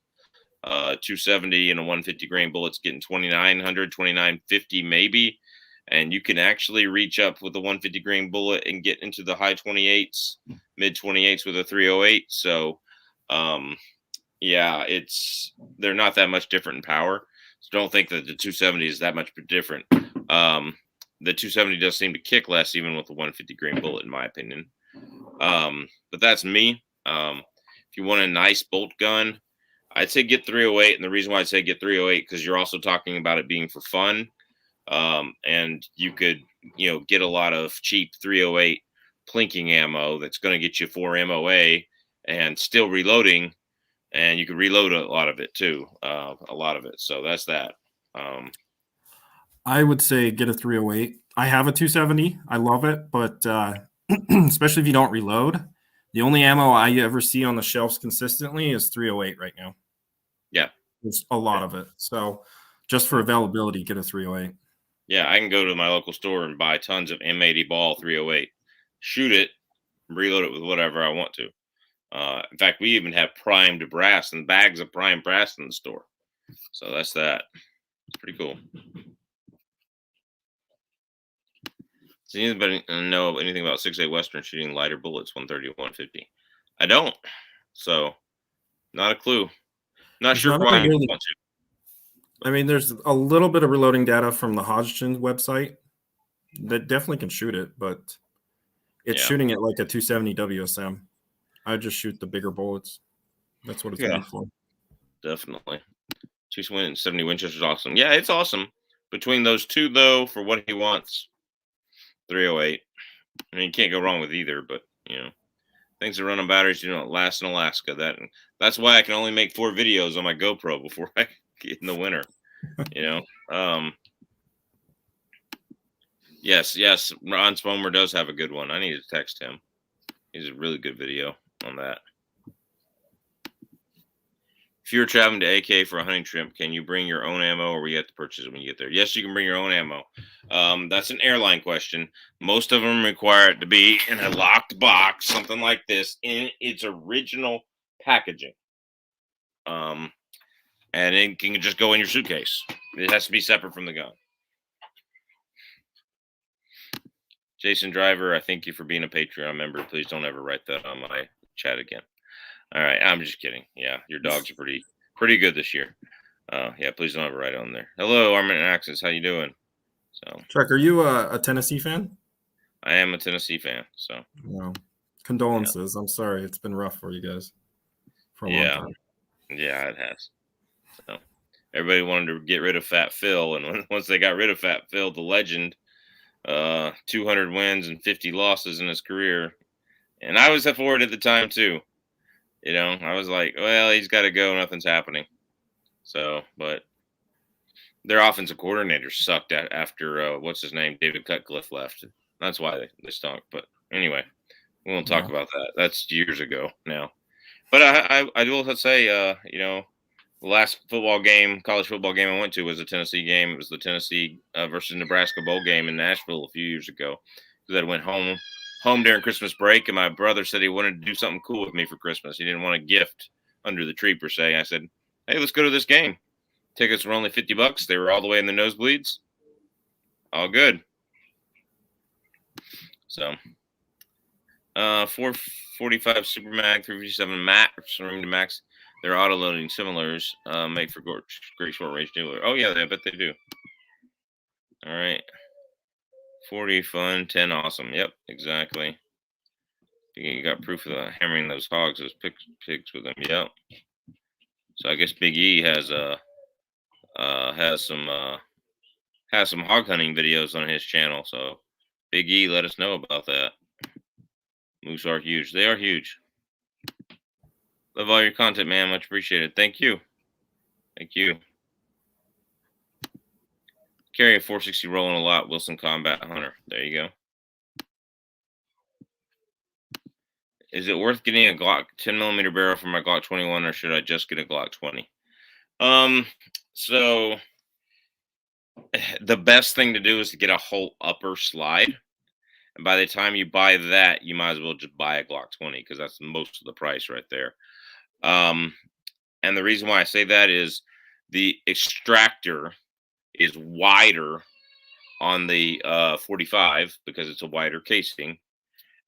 270 and a 150 grain bullet's getting 2,900, 2,950 maybe. And you can actually reach up with a 150 grain bullet and get into the high 28s, mid 28s with a 308. So, yeah, they're not that much different in power. So don't think that the 270 is that much different. The 270 does seem to kick less even with the 150 grain bullet, in my opinion. But that's me. If you want a nice bolt gun, I'd say get 308. And the reason why I say get 308, because you're also talking about it being for fun. And you could, get a lot of cheap 308 plinking ammo that's going to get you 4 MOA and still reloading. And you could reload a lot of it too. A lot of it. So that's that. I would say get a 308. I have a 270. I love it, but especially if you don't reload, the only ammo I ever see on the shelves consistently is 308 right now. Yeah. There's a lot of it. So just for availability, get a 308. Yeah, I can go to my local store and buy tons of M80 ball 308, shoot it, reload it with whatever I want to. In fact, we even have primed brass and bags of primed brass in the store. So that's that. It's pretty cool. Does anybody know anything about 6.8 Western shooting lighter bullets, 130 to 150? I don't. So, not a clue. Not sure why you want to. I mean, there's a little bit of reloading data from the Hodgson website that definitely can shoot it, but it's shooting it like a 270 WSM. I just shoot the bigger bullets. That's what it's made for. Definitely. 270 Winchester is awesome. Yeah, it's awesome. Between those two, though, for what he wants, 308. I mean, you can't go wrong with either, but, things that run on batteries do not last in Alaska. That's why I can only make 4 videos on my GoPro before I get in the winter. Yes, Ron Spomer does have a good one. I need to text him. He's a really good video on that. If you're traveling to AK for a hunting trip, can you bring your own ammo, or we have to purchase it when you get there? Yes, you can bring your own ammo. That's an airline question. Most of them require it to be in a locked box, something like this, in its original packaging. And it can just go in your suitcase. It has to be separate from the gun. Jason Driver, I thank you for being a Patreon member. Please don't ever write that on my chat again. All right, I'm just kidding. Yeah, your dogs are pretty good this year. Yeah, please don't ever write on there. Hello, Armament and Axis. How you doing? So, Chuck, are you a Tennessee fan? I am a Tennessee fan. So, No. Condolences. I'm sorry. It's been rough for you guys for a long yeah, time. yeah, it has. So, everybody wanted to get rid of Fat Phil, and once they got rid of Fat Phil, the legend, 200 wins and 50 losses in his career, and I was for it at the time too. You know, I was like, well, he's got to go. Nothing's happening. So, but their offensive coordinator sucked after what's his name, David Cutcliffe left. That's why they stunk. But anyway, we won't talk about that. That's years ago now. But I will say, you know, the last college football game I went to was a Tennessee game. It was the Tennessee versus Nebraska bowl game in Nashville a few years ago. Because I went home during Christmas break, and my brother said he wanted to do something cool with me for Christmas. He didn't want a gift under the tree per se. I said, hey, let's go to this game. Tickets were only $50. They were all the way in the nosebleeds. All good. So, 445 Super Mag, 357 Max, to Max. They're auto loading similars, made for great short range dealer. Oh yeah, I bet they do. All right. 40 fun, 10 awesome. Yep, exactly. You got proof of hammering those hogs, those pigs with them. Yep. So I guess Big E has some hog hunting videos on his channel. So Big E, let us know about that. Moose are huge. They are huge. Love all your content, man. Much appreciated. Thank you. Thank you. Carry a 460 rolling a lot. Wilson Combat Hunter. There you go. Is it worth getting a Glock 10mm barrel for my Glock 21, or should I just get a Glock 20? So the best thing to do is to get a whole upper slide. And by the time you buy that, you might as well just buy a Glock 20 because that's most of the price right there. And the reason why I say that is the extractor is wider on the 45 because it's a wider casing.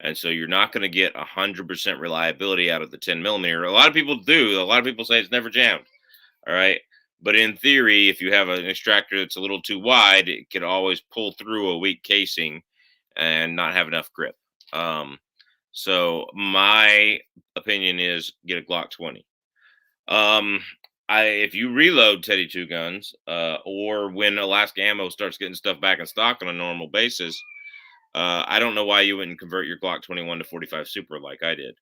And so you're not going to get 100% reliability out of the 10mm. A lot of people do. A lot of people say it's never jammed. All right. But in theory, if you have an extractor that's a little too wide, it could always pull through a weak casing and not have enough grip. So my opinion is get a Glock 20. If you reload Teddy 2 guns, or when Alaska Ammo starts getting stuff back in stock on a normal basis, I don't know why you wouldn't convert your Glock 21 to 45 Super like I did.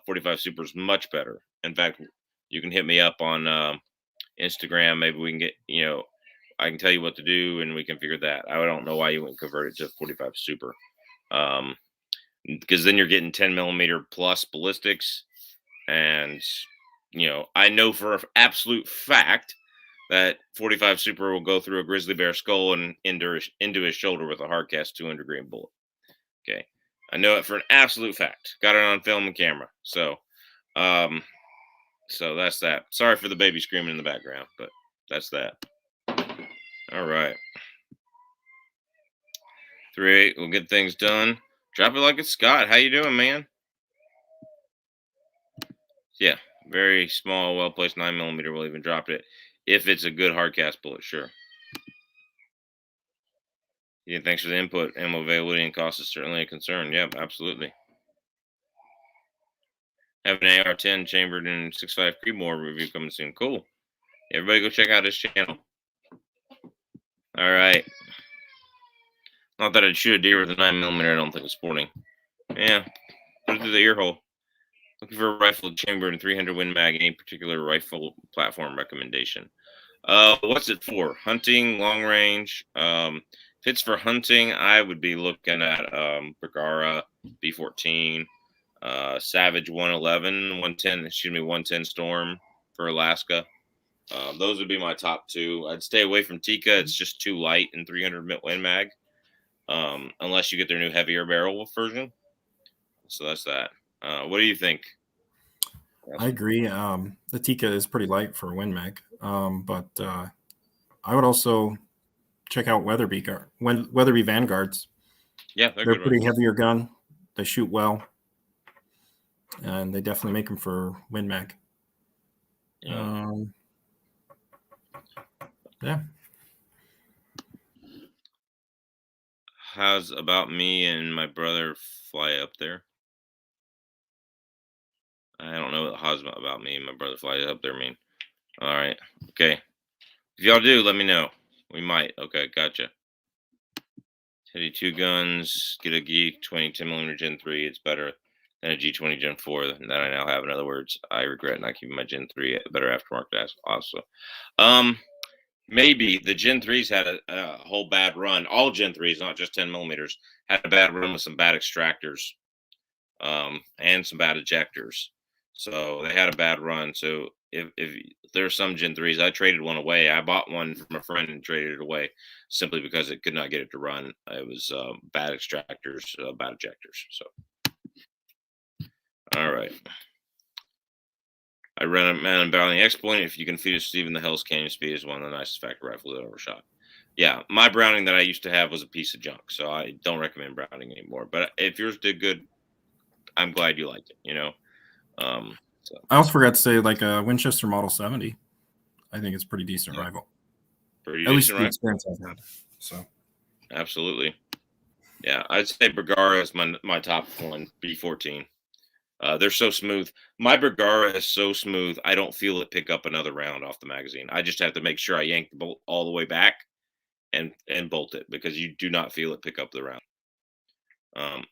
45 Super is much better. In fact, you can hit me up on Instagram. Maybe we can get, I can tell you what to do and we can figure that. I don't know why you wouldn't convert it to 45 Super. Because then you're getting 10mm plus ballistics. And, I know for an absolute fact that 45 Super will go through a grizzly bear skull and into his shoulder with a hardcast 200 grain bullet. Okay. I know it for an absolute fact. Got it on film and camera. So that's that. Sorry for the baby screaming in the background, but that's that. All right. 3-8, we'll get things done. Drop it like it's Scott. How you doing, man? Yeah, very small, well-placed 9mm. We'll even drop it if it's a good hardcast bullet, sure. Yeah, thanks for the input. Ammo availability and cost is certainly a concern. Yep, absolutely. Have an AR-10 chambered in 6.5 Creedmoor review coming soon. Cool. Everybody go check out his channel. All right. Not that I'd shoot a deer with a 9mm. I don't think it's sporting. Yeah, put it through the ear hole. Looking for a rifle chambered in 300 Win Mag. Any particular rifle platform recommendation? What's it for? Hunting, long range. If it's for hunting, I would be looking at Bergara B14, Savage 111, 110. Excuse me, 110 Storm. for Alaska. Those would be my top two. I'd stay away from Tika. It's just too light in 300 Win Mag, unless you get their new heavier barrel version. So that's that. What do you think? I agree. The Tika is pretty light for Win Mag, but I would also check out Weatherby Vanguards. Yeah, they're a pretty heavier gun. They shoot well, and they definitely make them for Win Mag. Yeah. Yeah. How's about me and my brother fly up there? I don't know what how's about me and my brother fly up there mean. All right. Okay. If y'all do, let me know. We might. Okay, gotcha. Teddy 2 guns, get a G20 10mm Gen 3. It's better than a G20 Gen 4 that I now have. In other words, I regret not keeping my Gen 3 better aftermarket also. Maybe the Gen 3s had a whole bad run. All Gen 3s, not just 10mm, had a bad run with some bad extractors and some bad ejectors. So they had a bad run. So if there's some Gen 3s, I traded one away. I bought one from a friend and traded it away simply because it could not get it to run. It was bad extractors, bad ejectors. So, all right. I ran a man in Battling X-Point. If you can feed a Steven, the Hell's Canyon Speed is one of the nicest factory rifles I've ever shot. Yeah, my Browning that I used to have was a piece of junk, so I don't recommend Browning anymore. But if yours did good, I'm glad you liked it, you know? So. I also forgot to say, like a Winchester Model 70. I think it's pretty decent rifle. Pretty At least decent the experience I've had. So. Absolutely. Yeah, I'd say Bergara is my top one, B14. They're so smooth. My Bergara is so smooth, I don't feel it pick up another round off the magazine. I just have to make sure I yank the bolt all the way back and bolt it because you do not feel it pick up the round.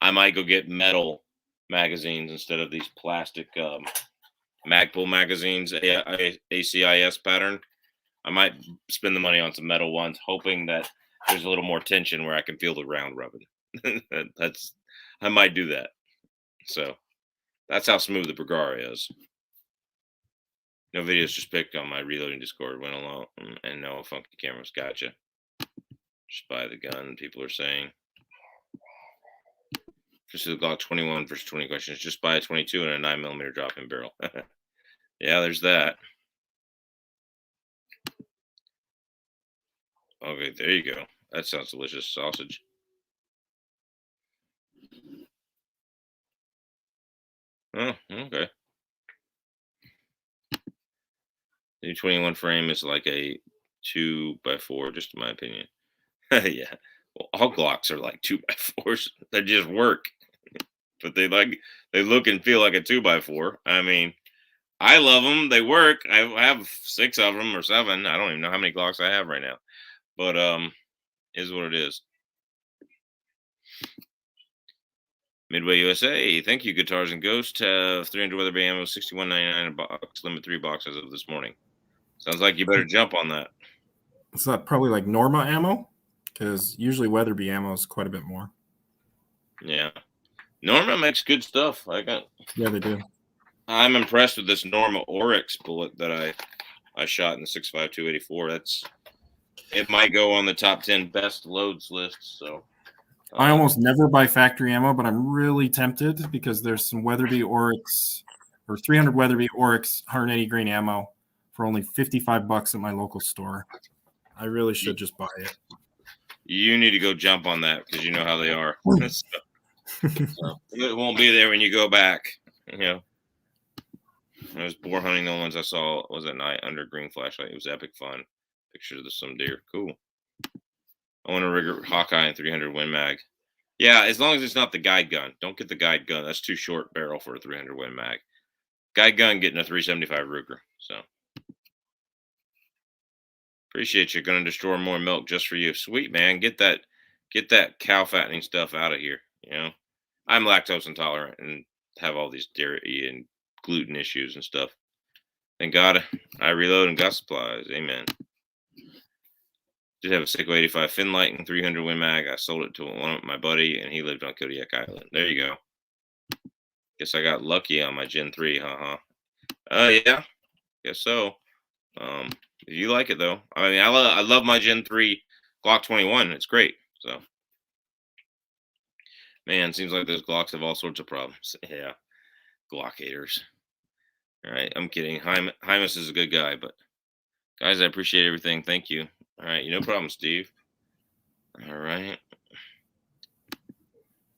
I might go get metal magazines instead of these plastic Magpul magazines, ACIS pattern. I might spend the money on some metal ones, hoping that there's a little more tension where I can feel the round rubbing. I might do that. So that's how smooth the Bergara is. No videos just picked on my reloading Discord went along and no funky cameras. Gotcha. Just buy the gun, people are saying. Just the Glock 21 versus 20 questions. Just buy a 22 and a 9mm drop-in barrel. Yeah, there's that. Okay, there you go. That sounds delicious. Sausage. Oh, okay. The 21 frame is like a 2x4, just in my opinion. Yeah. Well, all Glocks are like 2x4s. They just work. But they look and feel like a 2x4. I mean, I love them. They work. I have 6 of them or 7. I don't even know how many Glocks I have right now. But is what it is. Midway USA, thank you, Guitars and Ghost. 300 Weatherby ammo, $61.99 a box, limit 3 boxes of this morning. Sounds like you better jump on that. Is that probably like Norma ammo? Because usually Weatherby ammo is quite a bit more. Yeah, Norma makes good stuff. Yeah, they do. I'm impressed with this Norma Oryx bullet that I shot in the 6.52 it might go on the top 10 best loads list. So. I almost never buy factory ammo, but I'm really tempted because there's some Weatherby Oryx or 300 Weatherby Oryx 180 grain ammo for only $55 at my local store. I really should just buy it. You need to go jump on that because you know how they are. So, it won't be there when you go back. You know, I was boar hunting. The ones I saw was at night under green flashlight. It was epic fun. Pictures of some deer. Cool. I want to rig Hawkeye and 300 Win Mag. Yeah, as long as it's not the guide gun. Don't get the guide gun. That's too short barrel for a 300 Win Mag. Guide gun getting a 375 Ruger. So appreciate you. Going to destroy more milk just for you. Sweet, man. Get that cow fattening stuff out of here. You know, I'm lactose intolerant and have all these dairy and gluten issues and stuff. Thank God I reload and got supplies. Amen. Did have a Seiko 85 Finlight and 300 Win Mag. I sold it to my buddy, and he lived on Kodiak Island. There you go. Guess I got lucky on my Gen 3, huh? Yeah. guess so. If you like it though, I mean, I love my Gen 3 Glock 21. It's great. So, man, seems like those Glocks have all sorts of problems. Yeah, Glock haters. All right, I'm kidding. Hymas is a good guy, but guys, I appreciate everything. Thank you. All right, no problem, Steve. All right.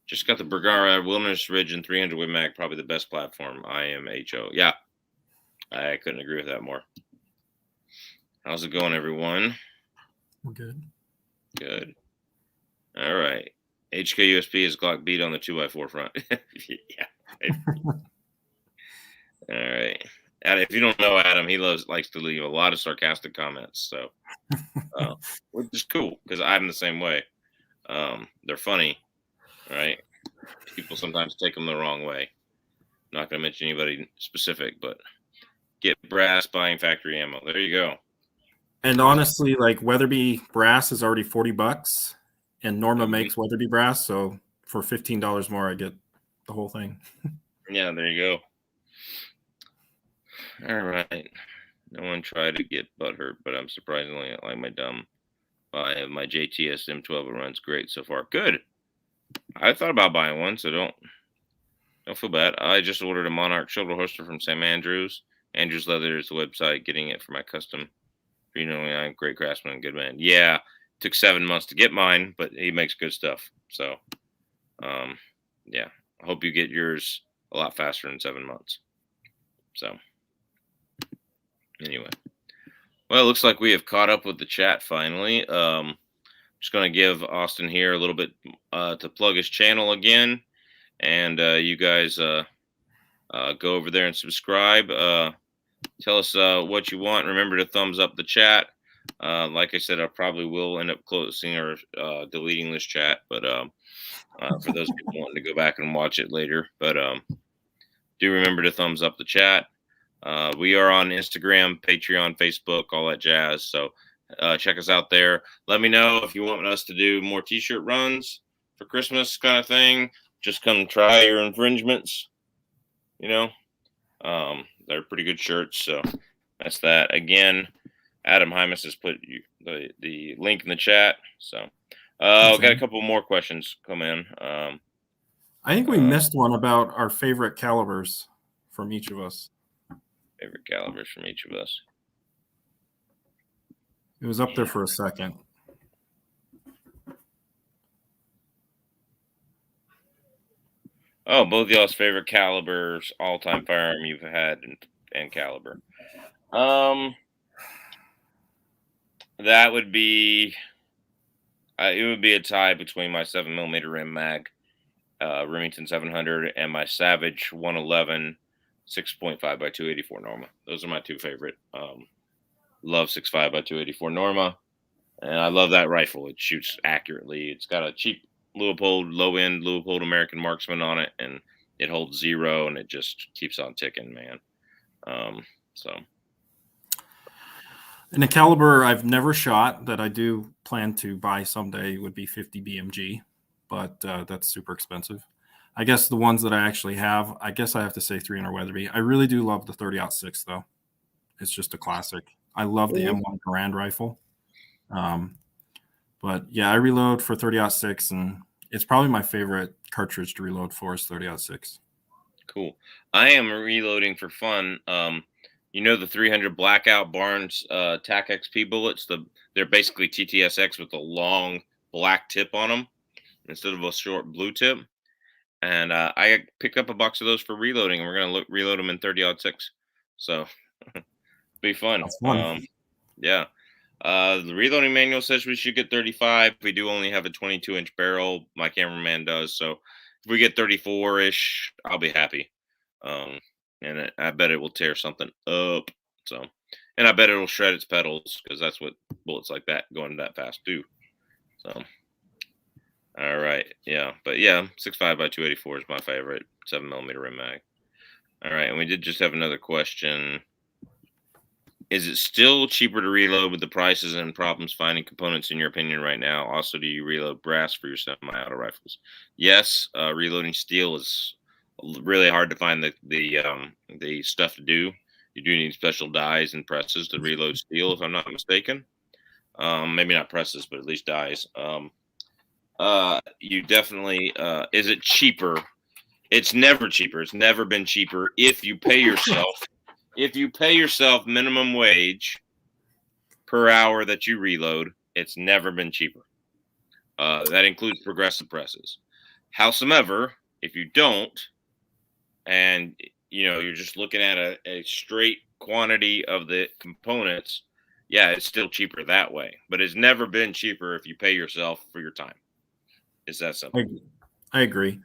Just got the Bergara Wilderness Ridge and 300 Win Mag, probably the best platform. IMHO. Yeah, I couldn't agree with that more. How's it going, everyone? We're good. Good. All right. HKUSP is Glock beat on the 2x4 front. Yeah. All right. Adam, if you don't know Adam, he likes to leave a lot of sarcastic comments. So, which is cool because I'm the same way. They're funny, right? People sometimes take them the wrong way. Not going to mention anybody specific, but get brass buying factory ammo. There you go. And honestly, like Weatherby brass is already $40, and Norma makes Weatherby brass, so for $15 more, I get the whole thing. Yeah, there you go. All right. No one tried to get butthurt, but I'm surprisingly like my dumb. I have my JTS M12. It runs great so far. Good. I thought about buying one, so don't feel bad. I just ordered a Monarch shoulder holster from Sam Andrews. Andrews Leather is the website. Getting it for my custom. You know, I'm great craftsman and good man. Yeah, took 7 months to get mine, but he makes good stuff. So, yeah, I hope you get yours a lot faster than 7 months. So, anyway, well, it looks like we have caught up with the chat finally. Just going to give Austin here a little bit to plug his channel again, and you guys go over there and subscribe. Tell us what you want. Remember to thumbs up the chat. Like I said, I probably will end up closing or deleting this chat, but for those people wanting to go back and watch it later. But do remember to thumbs up the chat. We are on Instagram, Patreon, Facebook, all that jazz. So check us out there. Let me know if you want us to do more t-shirt runs for Christmas kind of thing. Just come try your infringements, you know. They're pretty good shirts, so that's that. Again, Adam Hymas has put the link in the chat. So I've got a couple more questions come in. I think we missed one about our favorite calibers from each of us. Favorite calibers from each of us. It was up there for a second. Oh, both y'all's favorite calibers, all-time firearm you've had, and caliber. That would be. It would be a tie between my 7mm Rim Mag, Remington 700, and my Savage 111 6.5 by 284 Norma. Those are my two favorite. Love 6.5 by 284 Norma, and I love that rifle. It shoots accurately. It's got a cheap Leupold, low-end Leupold American Marksman on it, and it holds 0, and it just keeps on ticking, man. So. And a caliber I've never shot that I do plan to buy someday would be 50 BMG, but that's super expensive. I guess the ones that I actually have, I guess I have to say 300 Weatherby. I really do love the 30-06 though. It's just a classic. I love the M1 Garand rifle. But yeah, I reload for 30-06, and it's probably my favorite cartridge to reload for is 30-06. Cool. I am reloading for fun. You know the 300 Blackout Barnes TAC XP bullets? They're basically TTSX with a long black tip on them instead of a short blue tip. And I picked up a box of those for reloading, and we're going to reload them in 30-06. So be fun. Yeah. The reloading manual says we should get 35. We do only have a 22-inch barrel. My cameraman does. So if we get 34-ish, I'll be happy. And I bet it will tear something up. So, and I bet it'll shred its pedals because that's what bullets like that going that fast do. So, all right, yeah, but yeah, 6.5 by 284 is my favorite 7mm Rim Mag. All right, and we did just have another question. Is it still cheaper to reload with the prices and problems finding components in your opinion right now? Also, do you reload brass for your semi-auto rifles? Yes, reloading steel is really hard to find the stuff to do. You do need special dies and presses to reload steel, if I'm not mistaken. Maybe not presses, but at least dies. You definitely is it cheaper? It's never cheaper. It's never been cheaper if you pay yourself. If you pay yourself minimum wage per hour that you reload, it's never been cheaper. That includes progressive presses. Howsoever, if you don't, and you're just looking at a straight quantity of the components, yeah, it's still cheaper that way. But it's never been cheaper if you pay yourself for your time. It's that simple. I agree.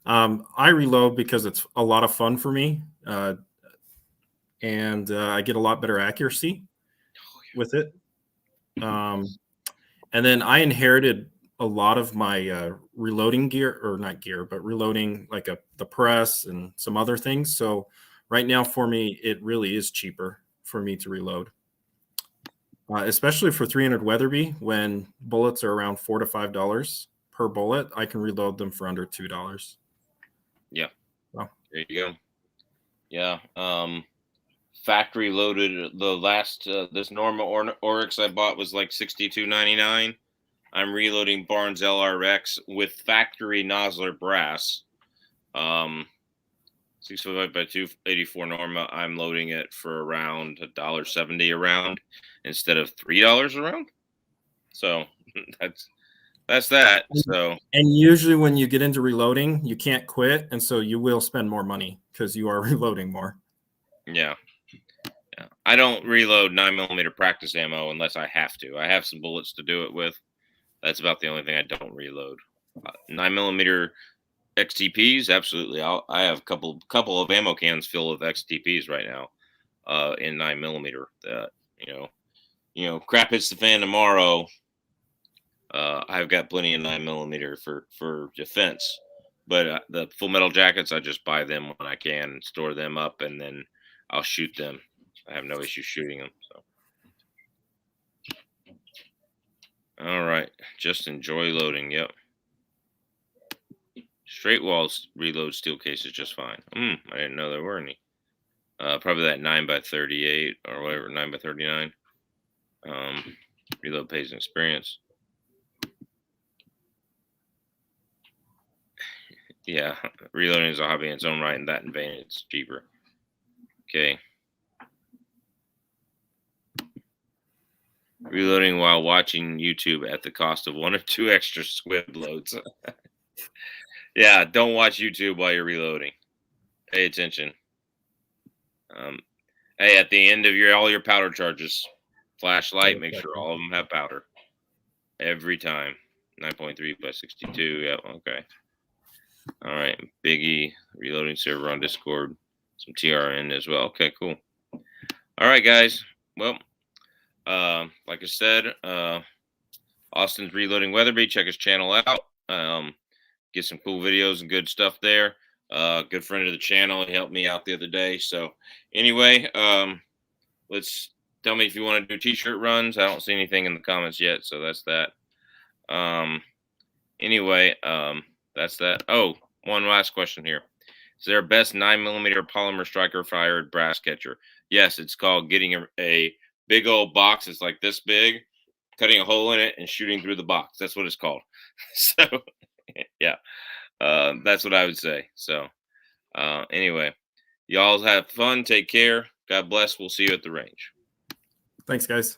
I reload because it's a lot of fun for me, and I get a lot better accuracy with it. And then I inherited a lot of my reloading gear, or not gear, but reloading like the press and some other things. So right now for me, it really is cheaper for me to reload, especially for 300 Weatherby. When bullets are around $4 to $5 per bullet, I can reload them for under $2. Yeah. Wow. There you go. Yeah. Factory loaded the last this normal Oryx I bought was like $62.99. I'm reloading Barnes LRX with factory Nosler brass. 655 by 284 Norma. I'm loading it for around $1.70 a round instead of $3 a round. So that's that. So, and usually when you get into reloading, you can't quit, and so you will spend more money because you are reloading more. Yeah. I don't reload 9mm practice ammo unless I have to. I have some bullets to do it with. That's about the only thing I don't reload. 9mm XTPs, absolutely. I have a couple of ammo cans filled with XTPs right now, in 9mm. That crap hits the fan tomorrow. I've got plenty of 9mm for defense, but the full metal jackets, I just buy them when I can and store them up, and then I'll shoot them. I have no issue shooting them. So, all right, just enjoy loading. Yep. Straight walls reload steel cases just fine. I didn't know there were any. Probably that 9x38 or whatever, 9x39. Reload pays an experience. Yeah, reloading is a hobby in its own right, and that in vain it's cheaper. Okay. Reloading while watching YouTube at the cost of 1 or 2 extra squib loads. Yeah, don't watch YouTube while you're reloading. Pay attention. Hey, at the end of all your powder charges, flashlight, make sure all of them have powder. Every time. 9.3 by 62. Yep, okay. All right. Biggie, reloading server on Discord. Some TRN as well. Okay, cool. All right, guys. Well, like I said, Austin's Reloading Weatherby. Check his channel out. Get some cool videos and good stuff there. Good friend of the channel. He helped me out the other day. So anyway, let's tell me if you want to do t-shirt runs. I don't see anything in the comments yet, so that's that. Anyway, that's that. Oh, one last question here. Is there a best 9mm polymer striker fired brass catcher? Yes, it's called getting a big old box. It's like this big, cutting a hole in it and shooting through the box. That's what it's called. So, yeah, that's what I would say. So, anyway, y'all have fun. Take care. God bless. We'll see you at the range. Thanks, guys.